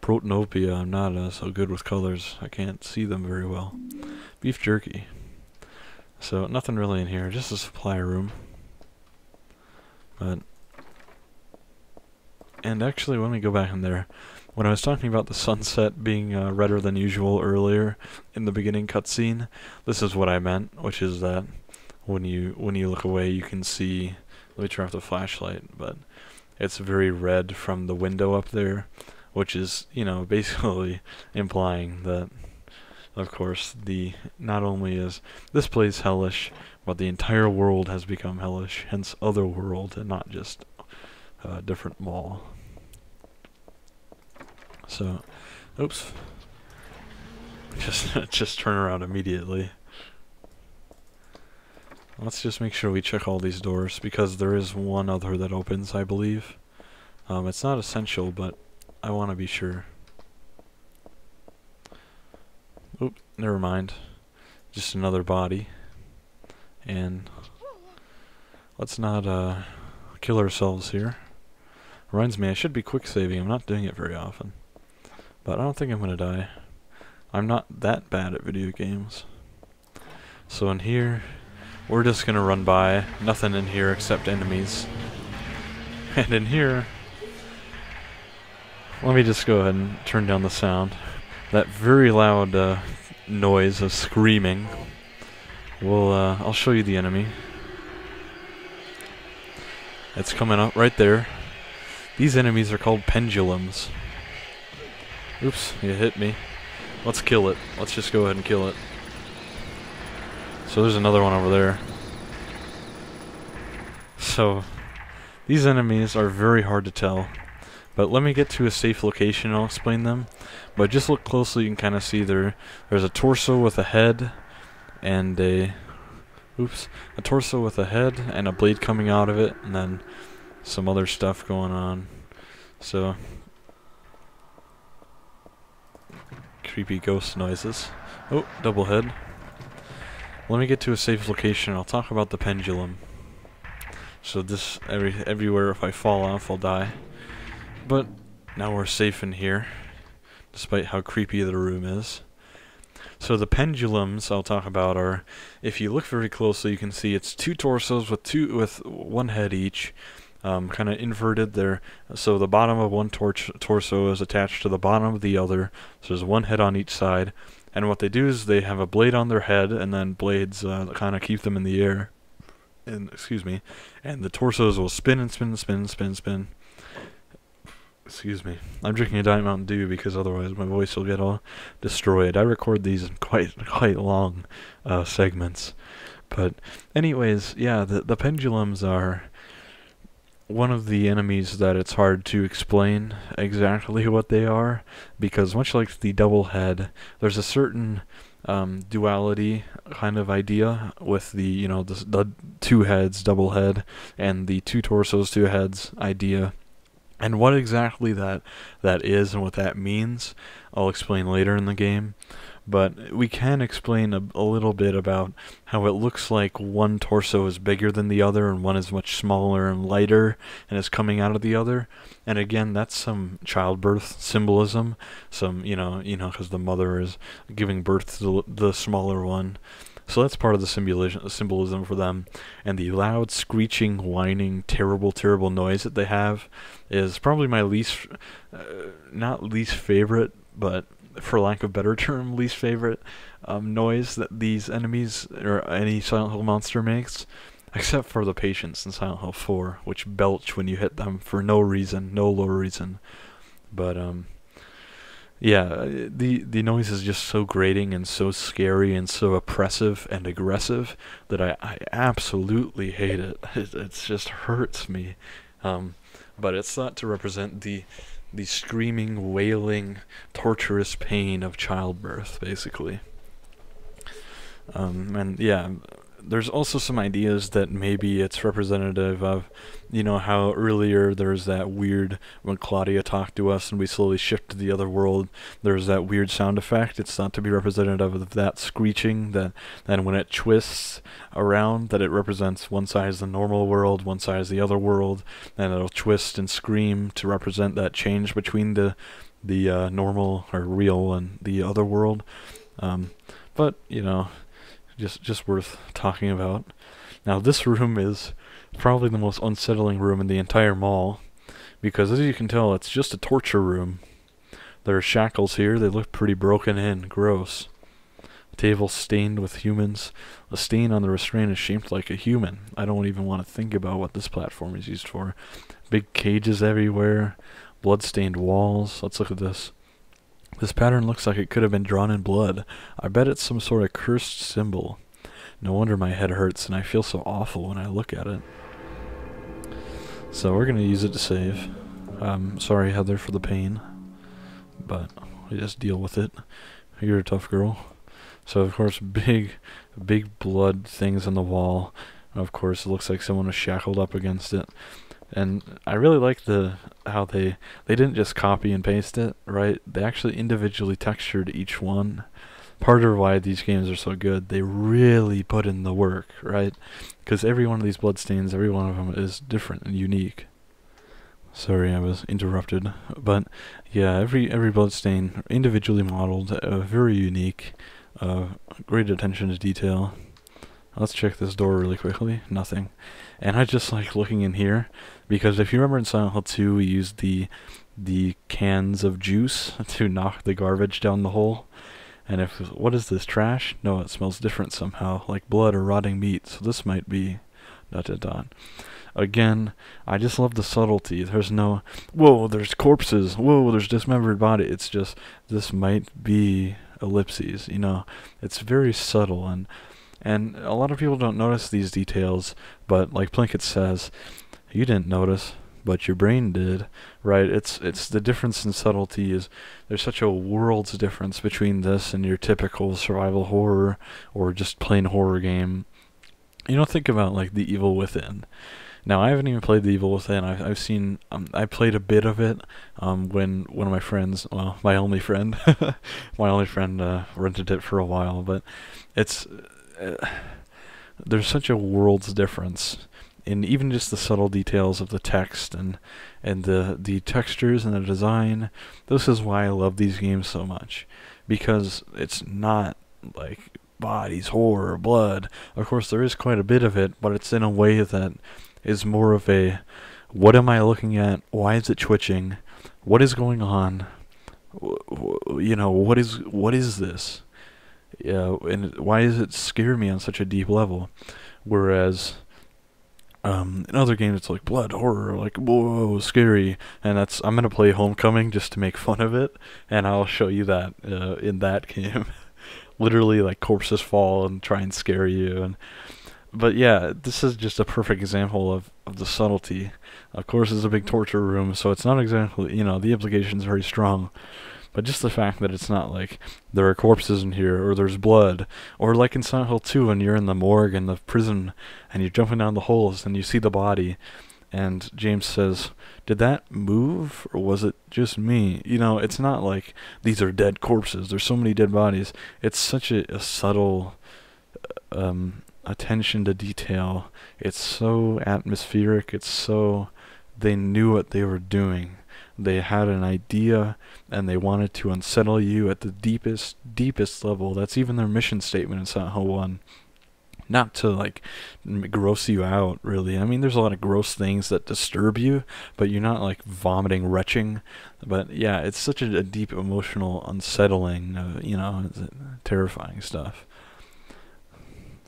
A: protanopia. I'm not so good with colors. I can't see them very well. Beef jerky. So nothing really in here, just a supply room. And actually, when we go back in there, when I was talking about the sunset being redder than usual earlier in the beginning cutscene, this is what I meant, which is that when you look away, you can see. Let me turn off the flashlight, but it's very red from the window up there, which is, you know, basically implying that, of course, not only is this place hellish, but the entire world has become hellish, hence Otherworld, and not just a different mall. So, oops. Just turn around immediately. Let's just make sure we check all these doors, because there is one other that opens, I believe. It's not essential, but I want to be sure. Oop, never mind. Just another body. And let's not kill ourselves here. Reminds me, I should be quick saving. I'm not doing it very often. But I don't think I'm gonna die. I'm not that bad at video games. So in here, we're just gonna run by. Nothing in here except enemies. And in here, let me just go ahead and turn down the sound. That very loud noise of screaming. I'll show you the enemy. It's coming up right there. These enemies are called pendulums. Oops, you hit me. Let's kill it. Let's just go ahead and kill it. So there's another one over there. So these enemies are very hard to tell. But let me get to a safe location and I'll explain them. But just look closely, you can kind of see there's a torso with a head and a torso with a head and a blade coming out of it, and then some other stuff going on. So creepy ghost noises. Oh, double head. Let me get to a safe location. I'll talk about the pendulum. So this everywhere, if I fall off, I'll die. But now we're safe in here, despite how creepy the room is. So the pendulums I'll talk about are, if you look very closely, you can see it's two torsos with one head each, kind of inverted there. So the bottom of one torso is attached to the bottom of the other. So there's one head on each side, and what they do is they have a blade on their head, and then blades kind of keep them in the air. And excuse me, and the torsos will spin and spin and spin and spin and spin. Excuse me. I'm drinking a Diet Mountain Dew because otherwise my voice will get all destroyed. I record these in quite long segments. But anyways, yeah, the pendulums are one of the enemies that it's hard to explain exactly what they are, because much like the double head, there's a certain duality kind of idea with the two heads, double head, and the two torsos, two heads idea. And what exactly that is and what that means, I'll explain later in the game. But we can explain a little bit about how it looks like one torso is bigger than the other and one is much smaller and lighter and is coming out of the other. And again, that's some childbirth symbolism. Some, because the mother is giving birth to the smaller one. So that's part of the symbolism for them. And the loud, screeching, whining, terrible, terrible noise that they have is probably my not least favorite, but for lack of a better term, least favorite noise that these enemies or any Silent Hill monster makes. Except for the patients in Silent Hill 4, which belch when you hit them for no reason, no low reason. But, yeah, the noise is just so grating and so scary and so oppressive and aggressive that I absolutely hate it. It just hurts me. But it's thought to represent the screaming, wailing, torturous pain of childbirth, basically. And yeah, there's also some ideas that maybe it's representative of, you know, how earlier there's that weird, when Claudia talked to us and we slowly shift to the other world, there's that weird sound effect. It's thought to be representative of that screeching, that then when it twists around, that it represents one side is the normal world, one side is the other world, and it'll twist and scream to represent that change between the normal or real and the other world. But, you know, just worth talking about. Now this room is probably the most unsettling room in the entire mall, because as you can tell, it's just a torture room. There are shackles here. They look pretty broken in. Gross. A table stained with humans. A stain on the restraint is shaped like a human. I don't even want to think about what this platform is used for. Big cages everywhere. Blood-stained walls. Let's look at this. This pattern looks like it could have been drawn in blood. I bet it's some sort of cursed symbol. No wonder my head hurts and I feel so awful when I look at it. So we're going to use it to save. Sorry, Heather, for the pain, but we just deal with it. You're a tough girl. So of course, big blood things on the wall. And of course, it looks like someone was shackled up against it. And I really like how they didn't just copy and paste it, right? They actually individually textured each one. Part of why these games are so good, they really put in the work, right? Because every one of these bloodstains, every one of them is different and unique. Sorry, I was interrupted. But yeah, every bloodstain individually modeled, very unique, great attention to detail. Let's check this door really quickly. Nothing. And I just like looking in here, because if you remember in Silent Hill 2, we used the cans of juice to knock the garbage down the hole. And what is this, trash? No, it smells different somehow, like blood or rotting meat. So this might be ... Again, I just love the subtlety. There's no, whoa, there's corpses. Whoa, there's dismembered body. It's just, this might be ellipses, you know. It's very subtle, and a lot of people don't notice these details, but like Plinkett says, you didn't notice, but your brain did, right? It's the difference in subtlety is there's such a world's difference between this and your typical survival horror or just plain horror game. You know, think about like The Evil Within. Now, I haven't even played The Evil Within. I've seen, I played a bit of it when one of my friends, well, my only friend, rented it for a while, but it's, there's such a world's difference in even just the subtle details of the text and the textures and the design. This is why I love these games so much, because it's not like bodies, horror, blood. Of course, there is quite a bit of it, but it's in a way that is more of a, what am I looking at? Why is it twitching? What is going on? You know, what is this? Yeah, and why does it scare me on such a deep level? Whereas in other games it's like blood, horror, like whoa, scary, and I'm gonna play Homecoming just to make fun of it, and I'll show you that in that game. Literally, like, corpses fall and try and scare you, but yeah, this is just a perfect example of the subtlety. Of course, it's a big torture room, so it's not exactly, you know, the implication's very strong. But just the fact that it's not like there are corpses in here, or there's blood, or like in Silent Hill 2 when you're in the morgue in the prison and you're jumping down the holes and you see the body, and James says, did that move, or was it just me? You know, it's not like these are dead corpses, there's so many dead bodies. It's such a subtle attention to detail. It's so atmospheric, it's so, they knew what they were doing. They had an idea, and they wanted to unsettle you at the deepest level. That's even their mission statement in Silent Hill 1. Not to, like, gross you out, really. I mean, there's a lot of gross things that disturb you, but you're not, like, vomiting, retching. But, yeah, it's such a deep, emotional, unsettling, you know, terrifying stuff.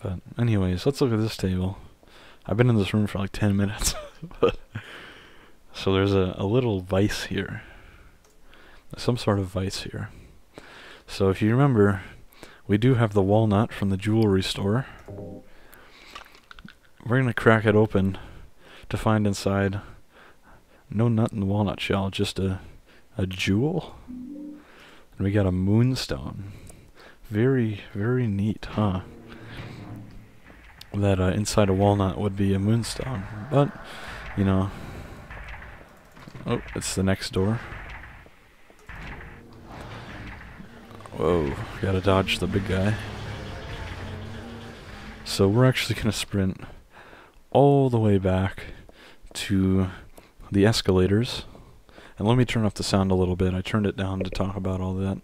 A: But, anyways, let's look at this table. I've been in this room for, like, 10 minutes. But so there's a little vice here. Some sort of vice here. So if you remember, we do have the walnut from the jewelry store. We're going to crack it open to find inside no nut in the walnut shell, just a jewel. And we got a moonstone. Very, very neat, huh? that inside a walnut would be a moonstone, but, you know... Oh, it's the next door. Whoa, gotta dodge the big guy. So we're actually gonna sprint all the way back to the escalators. And let me turn up the sound a little bit. I turned it down to talk about all that.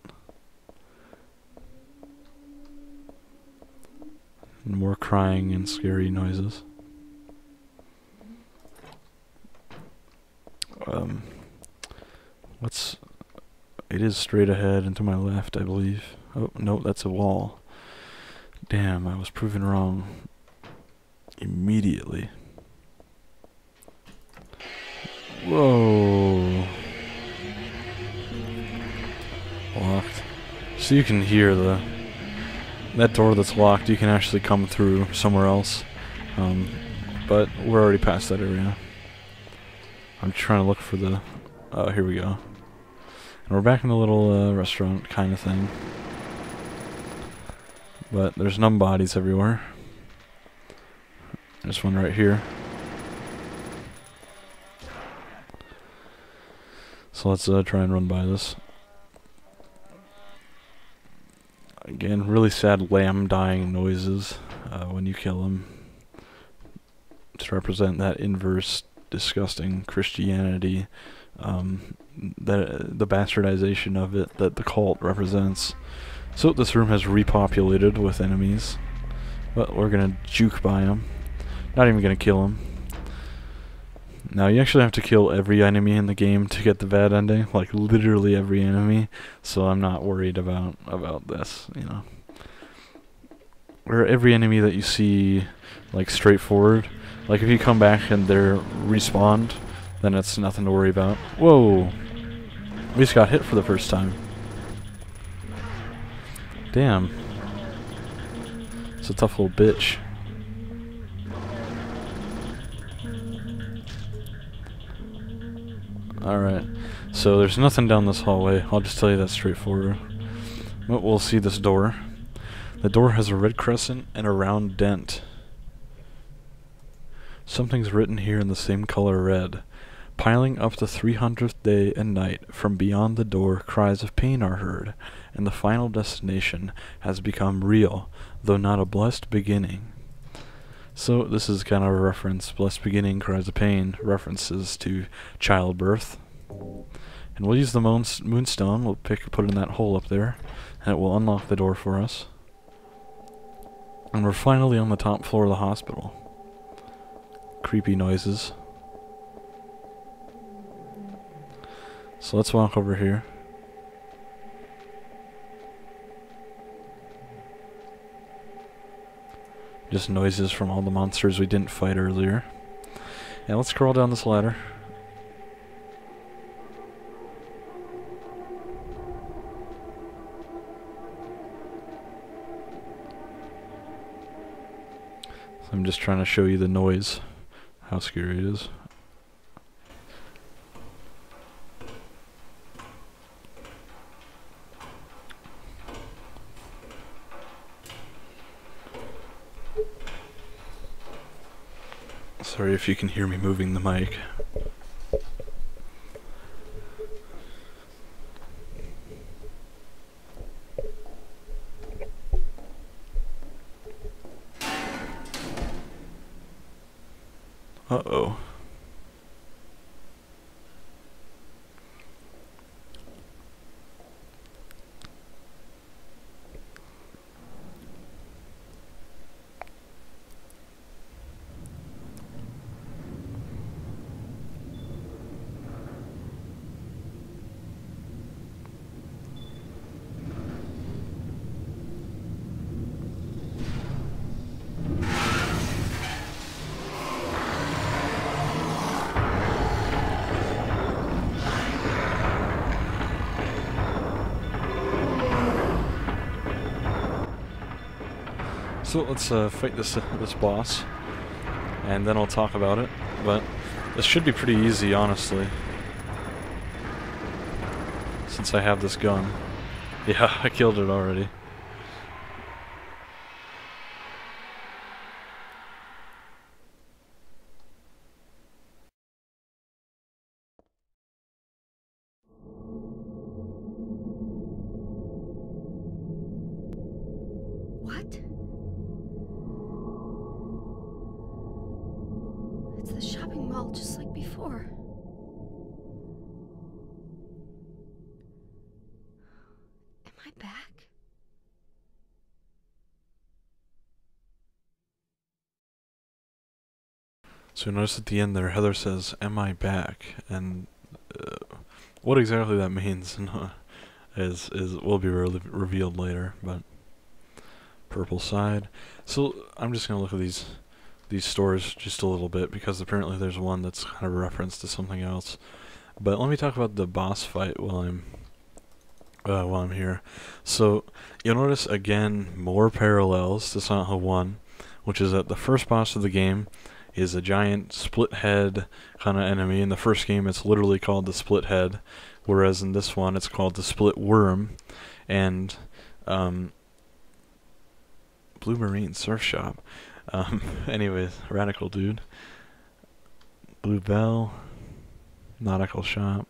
A: And more crying and scary noises. It is straight ahead and to my left, I believe. Oh, no, that's a wall. Damn, I was proven wrong immediately. Whoa. Locked. So you can hear that door that's locked, you can actually come through somewhere else. But we're already past that area. I'm trying to look for the... Oh, here we go. And we're back in the little restaurant kind of thing. But there's numb bodies everywhere. There's one right here. So let's try and run by this. Again, really sad lamb dying noises when you kill him. To represent that inverse, disgusting Christianity, the bastardization of it that the cult represents. So this room has repopulated with enemies, but we're gonna juke by them. Not even gonna kill them. Now you actually have to kill every enemy in the game to get the bad ending, like literally every enemy. So I'm not worried about this, you know. Where every enemy that you see, like straightforward, like if you come back and they're respawned, then it's nothing to worry about. Whoa! We just got hit for the first time. Damn. It's a tough little bitch. Alright, so there's nothing down this hallway. I'll just tell you that straightforward. But we'll see this door. The door has a red crescent and a round dent. Something's written here in the same color red. Piling up the 300th day and night, from beyond the door cries of pain are heard, and the final destination has become real, though not a blessed beginning. So this is kind of a reference. Blessed beginning, cries of pain, references to childbirth. And we'll use the moonstone. We'll put it in that hole up there, and it will unlock the door for us. And we're finally on the top floor of the hospital. Creepy noises. So let's walk over here. Just noises from all the monsters we didn't fight earlier. And let's crawl down this ladder. So I'm just trying to show you the noise, how scary it is. Sorry if you can hear me moving the mic. Uh-oh. So let's fight this boss, and then I'll talk about it. But this should be pretty easy, honestly, since I have this gun. Yeah, I killed it already.
C: It's the shopping mall just like before. Am I back?
A: So notice at the end there, Heather says, "Am I back?" And what exactly that means is will be revealed later. But purple side. So I'm just gonna look at these stores just a little bit because apparently there's one that's kind of a reference to something else. But let me talk about the boss fight while I'm here. So you'll notice again more parallels to Silent Hill 1, which is that the first boss of the game is a giant split head kind of enemy. In the first game it's literally called the split head, whereas in this one it's called the split worm. And Blue Marine Surf Shop. Anyways, Radical Dude. Blue Bell. Nautical Shop.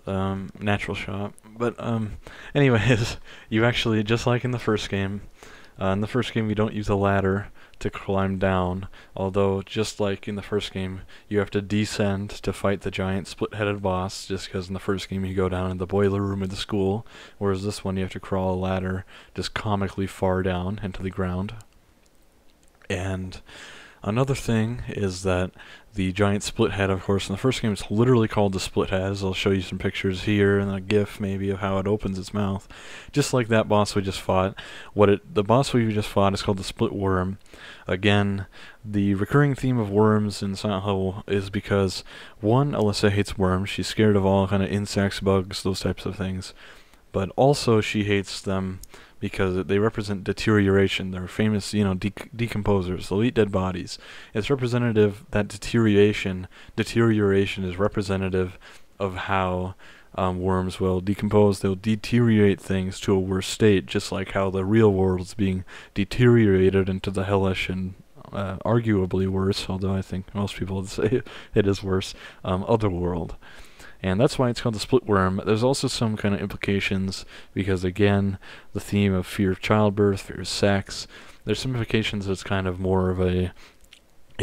A: Natural Shop. But anyways, you actually, just like in the first game you don't use a ladder to climb down, although just like in the first game you have to descend to fight the giant split-headed boss, just because in the first game you go down in the boiler room of the school, whereas this one you have to crawl a ladder just comically far down into the ground. And another thing is that the giant split head, of course, in the first game it's literally called the split head, as I'll show you some pictures here and a gif maybe of how it opens its mouth. Just like that boss we just fought. The boss we just fought is called the split worm. Again, the recurring theme of worms in Silent Hill is because, one, Alyssa hates worms. She's scared of all kind of insects, bugs, those types of things. But also she hates them because they represent deterioration. They're famous, decomposers. They'll eat dead bodies. It's representative that deterioration is representative of how worms will decompose. They'll deteriorate things to a worse state, just like how the real world is being deteriorated into the hellish and arguably worse, although I think most people would say it is worse, other world. And that's why it's called the split worm. There's also some kind of implications because, again, the theme of fear of childbirth, fear of sex. There's some implications that's kind of more of a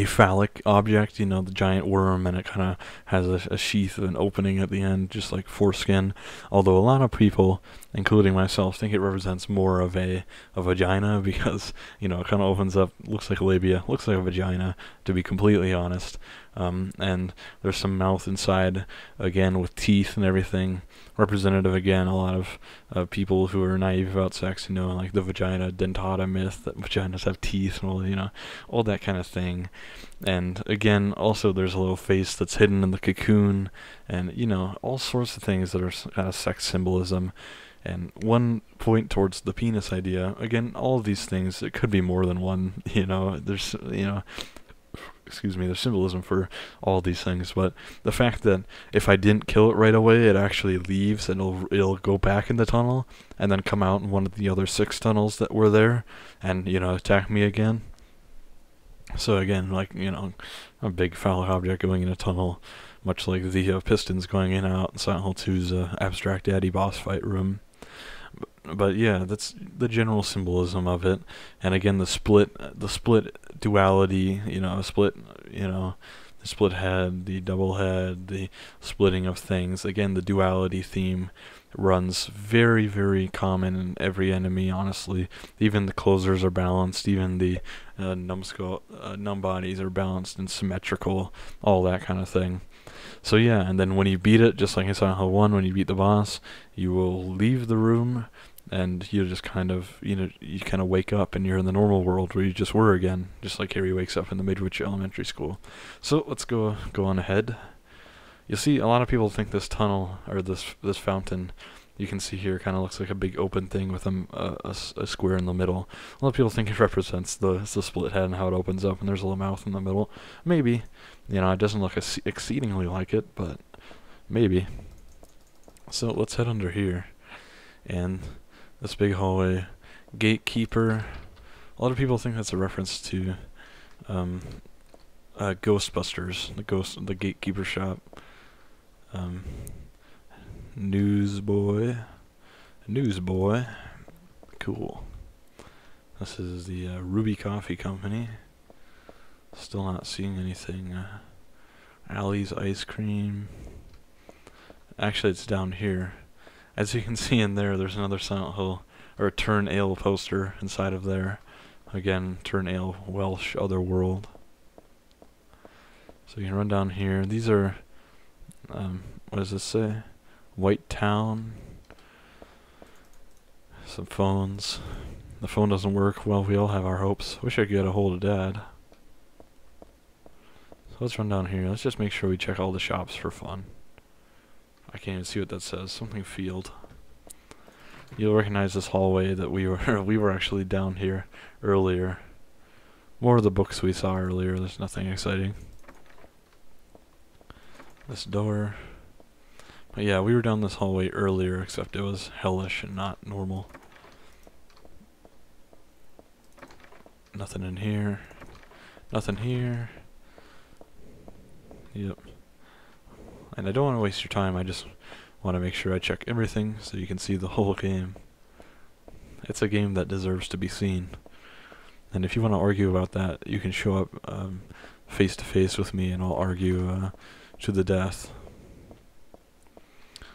A: phallic object, the giant worm, and it kind of has a sheath of an opening at the end, just like foreskin. Although a lot of people, including myself, think it represents more of a vagina because, it kind of opens up, looks like a labia, looks like a vagina, to be completely honest. And there's some mouth inside, again, with teeth and everything. Representative, again, a lot of people who are naive about sex, like the vagina dentata myth, that vaginas have teeth and all that kind of thing. And again, also there's a little face that's hidden in the cocoon, and all sorts of things that are kind of sex symbolism. And one point towards the penis idea, again, all of these things, it could be more than one, there's, there's symbolism for all these things, but the fact that if I didn't kill it right away, it actually leaves and it'll go back in the tunnel and then come out in one of the other 6 tunnels that were there and, attack me again. So again, like, a big phallic object going in a tunnel, much like the pistons going in and out in Silent Hill 2's Abstract Daddy boss fight room. But yeah, that's the general symbolism of it. And again, the split duality, the split head, the double head, the splitting of things. Again, the duality theme runs very, very common in every enemy, honestly. Even the closers are balanced, even the numb bodies are balanced and symmetrical, all that kind of thing. So yeah, and then when you beat it, just like in Silent Hill 1, when you beat the boss, you will leave the room, and you just kind of, you kind of wake up, and you're in the normal world where you just were again, just like Harry wakes up in the Midwich Elementary School. So let's go on ahead. You'll see a lot of people think this tunnel, or this fountain, you can see here, kind of looks like a big open thing with a square in the middle. A lot of people think it represents the split head and how it opens up, and there's a little mouth in the middle. Maybe. It doesn't look exceedingly like it, but maybe. So let's head under here. And this big hallway. Gatekeeper. A lot of people think that's a reference to Ghostbusters, the gatekeeper shop. Newsboy. Cool. This is the Ruby Coffee Company. Still not seeing anything. Allie's ice cream. Actually, it's down here. As you can see in there, there's another Silent Hill, or a Turn Ale poster inside of there. Again, Turn Ale, Welsh, Otherworld. So you can run down here. These are, what does this say? White Town. Some phones. The phone doesn't work. Well, we all have our hopes. Wish I could get a hold of Dad. So let's run down here. Let's just make sure we check all the shops for fun. I can't even see what that says. Something field. You'll recognize this hallway that we were actually down here earlier. More of the books we saw earlier. There's nothing exciting. This door. But yeah, we were down this hallway earlier, except it was hellish and not normal. Nothing in here. Nothing here. Yep. And I don't want to waste your time, I just want to make sure I check everything so you can see the whole game. It's a game that deserves to be seen. And if you want to argue about that, you can show up face to face with me and I'll argue to the death.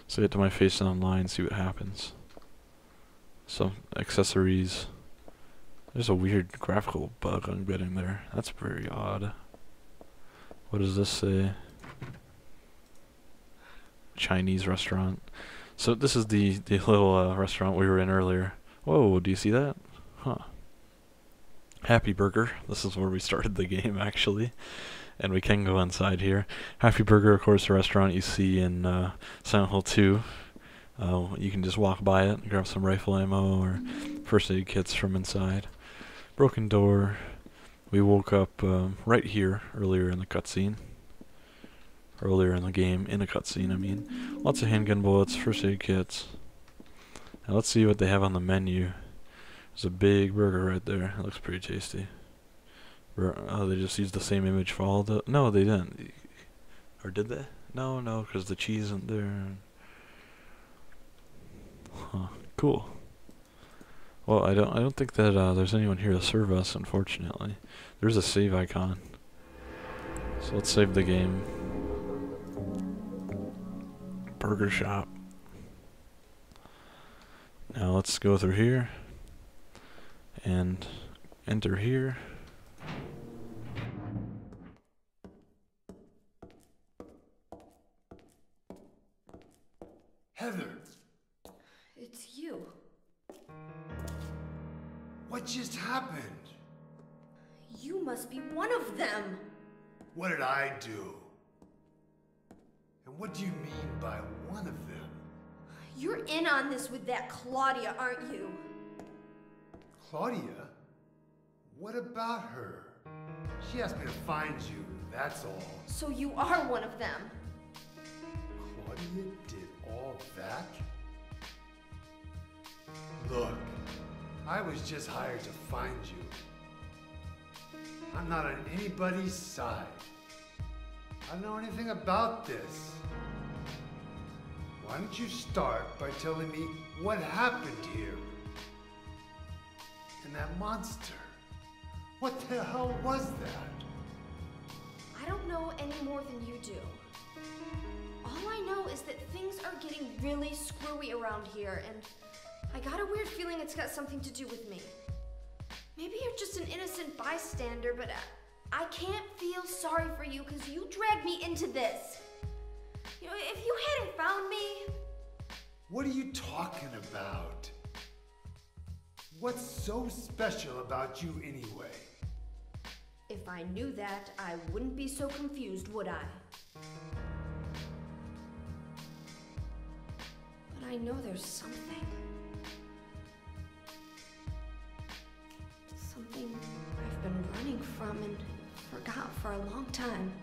A: Say it to my face online, see what happens. Some accessories. There's a weird graphical bug I'm getting there. That's very odd. What does this say? Chinese restaurant. So this is the little restaurant we were in earlier. Whoa, do you see that? Huh. Happy Burger. This is where we started the game, actually. And we can go inside here. Happy Burger, of course, a restaurant you see in Silent Hill 2. You can just walk by it, grab some rifle ammo or first aid kits from inside. Broken door. We woke up right here earlier in the cutscene. Earlier in the game, in a cutscene, I mean. Lots of handgun bullets, first aid kits. Now let's see what they have on the menu. There's a big burger right there. It looks pretty tasty. Oh, they just used the same image for all the... No, they didn't. Or did they? No, because the cheese isn't there. Huh. Cool. Well, I don't think that there's anyone here to serve us, unfortunately. There's a save icon. So let's save the game. Burger shop. Now let's go through here and enter here.
E: Heather,
C: It's you.
E: what just happened?
C: You must be one of them.
E: What did I do? And what do you mean by one of them?
C: You're in on this with that Claudia, aren't you?
E: Claudia? What about her? She asked me to find you, that's all.
C: So you are one of them.
E: Claudia did all that? Look, I was just hired to find you. I'm not on anybody's side. I don't know anything about this. Why don't you start by telling me what happened here? And that monster, what the hell was that?
C: I don't know any more than you do. All I know is that things are getting really screwy around here, and I got a weird feeling it's got something to do with me. Maybe you're just an innocent bystander, but I can't feel sorry for you because you dragged me into this. You know, if you hadn't found me...
E: What are you talking about? What's so special about you anyway?
C: If I knew that, I wouldn't be so confused, would I? But I know there's something. Something I've been running from and forgot for a long time.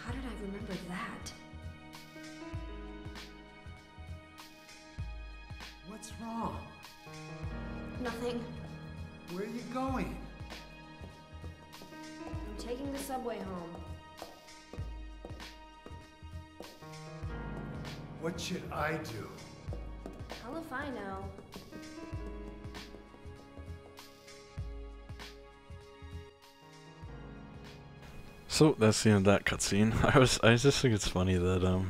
C: How did I remember that?
E: What's wrong?
C: Nothing.
E: Where are you going?
C: I'm taking the subway home.
E: What should I do?
C: Hell if I know.
A: So that's the end of that cutscene. I just think it's funny that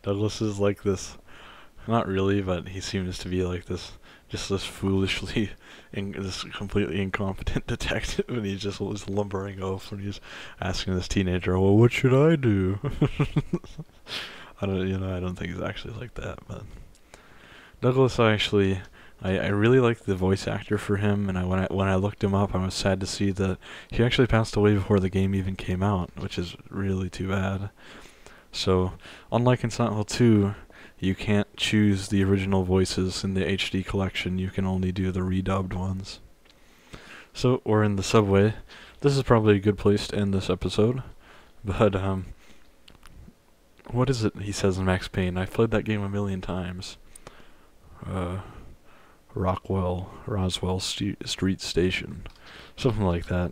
A: Douglas is like this. Not really, but he seems to be like this, just this foolishly, this completely incompetent detective, and he's just lumbering off when he's asking this teenager, "Well, what should I do?" I don't think he's actually like that, but Douglas, I really like the voice actor for him, and when I looked him up, I was sad to see that he actually passed away before the game even came out, which is really too bad. So, unlike in Silent Hill 2, you can't choose the original voices in the HD collection, you can only do the redubbed ones. So, we're in the subway. This is probably a good place to end this episode, but, what is it he says in Max Payne? I've played that game a million times. Roswell Street Station. Something like that.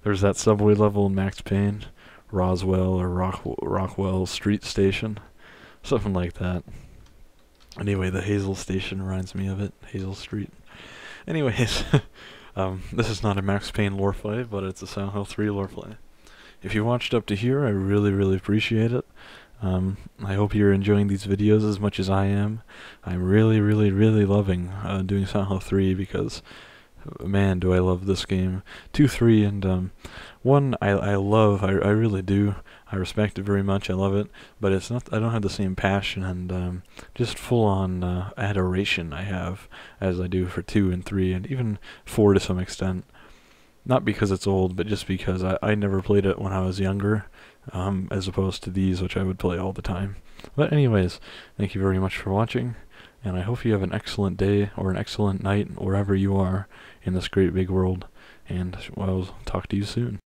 A: There's that subway level in Max Payne. Roswell or Rockwell Street Station. Something like that. Anyway, the Hazel Station reminds me of it. Hazel Street. Anyways, this is not a Max Payne lore play, but it's a Silent Hill 3 lore play. If you watched up to here, I really, really appreciate it. I hope you're enjoying these videos as much as I am. I'm really, really, really loving doing Silent Hill 3 because, man, do I love this game. 2, 3, and 1 I love. I really do. I respect it very much. I love it, but it's not. I don't have the same passion and just full-on adoration I have as I do for 2 and 3, and even 4 to some extent. Not because it's old, but just because I never played it when I was younger, as opposed to these, which I would play all the time. But anyways, thank you very much for watching, and I hope you have an excellent day or an excellent night wherever you are in this great big world, and I'll talk to you soon.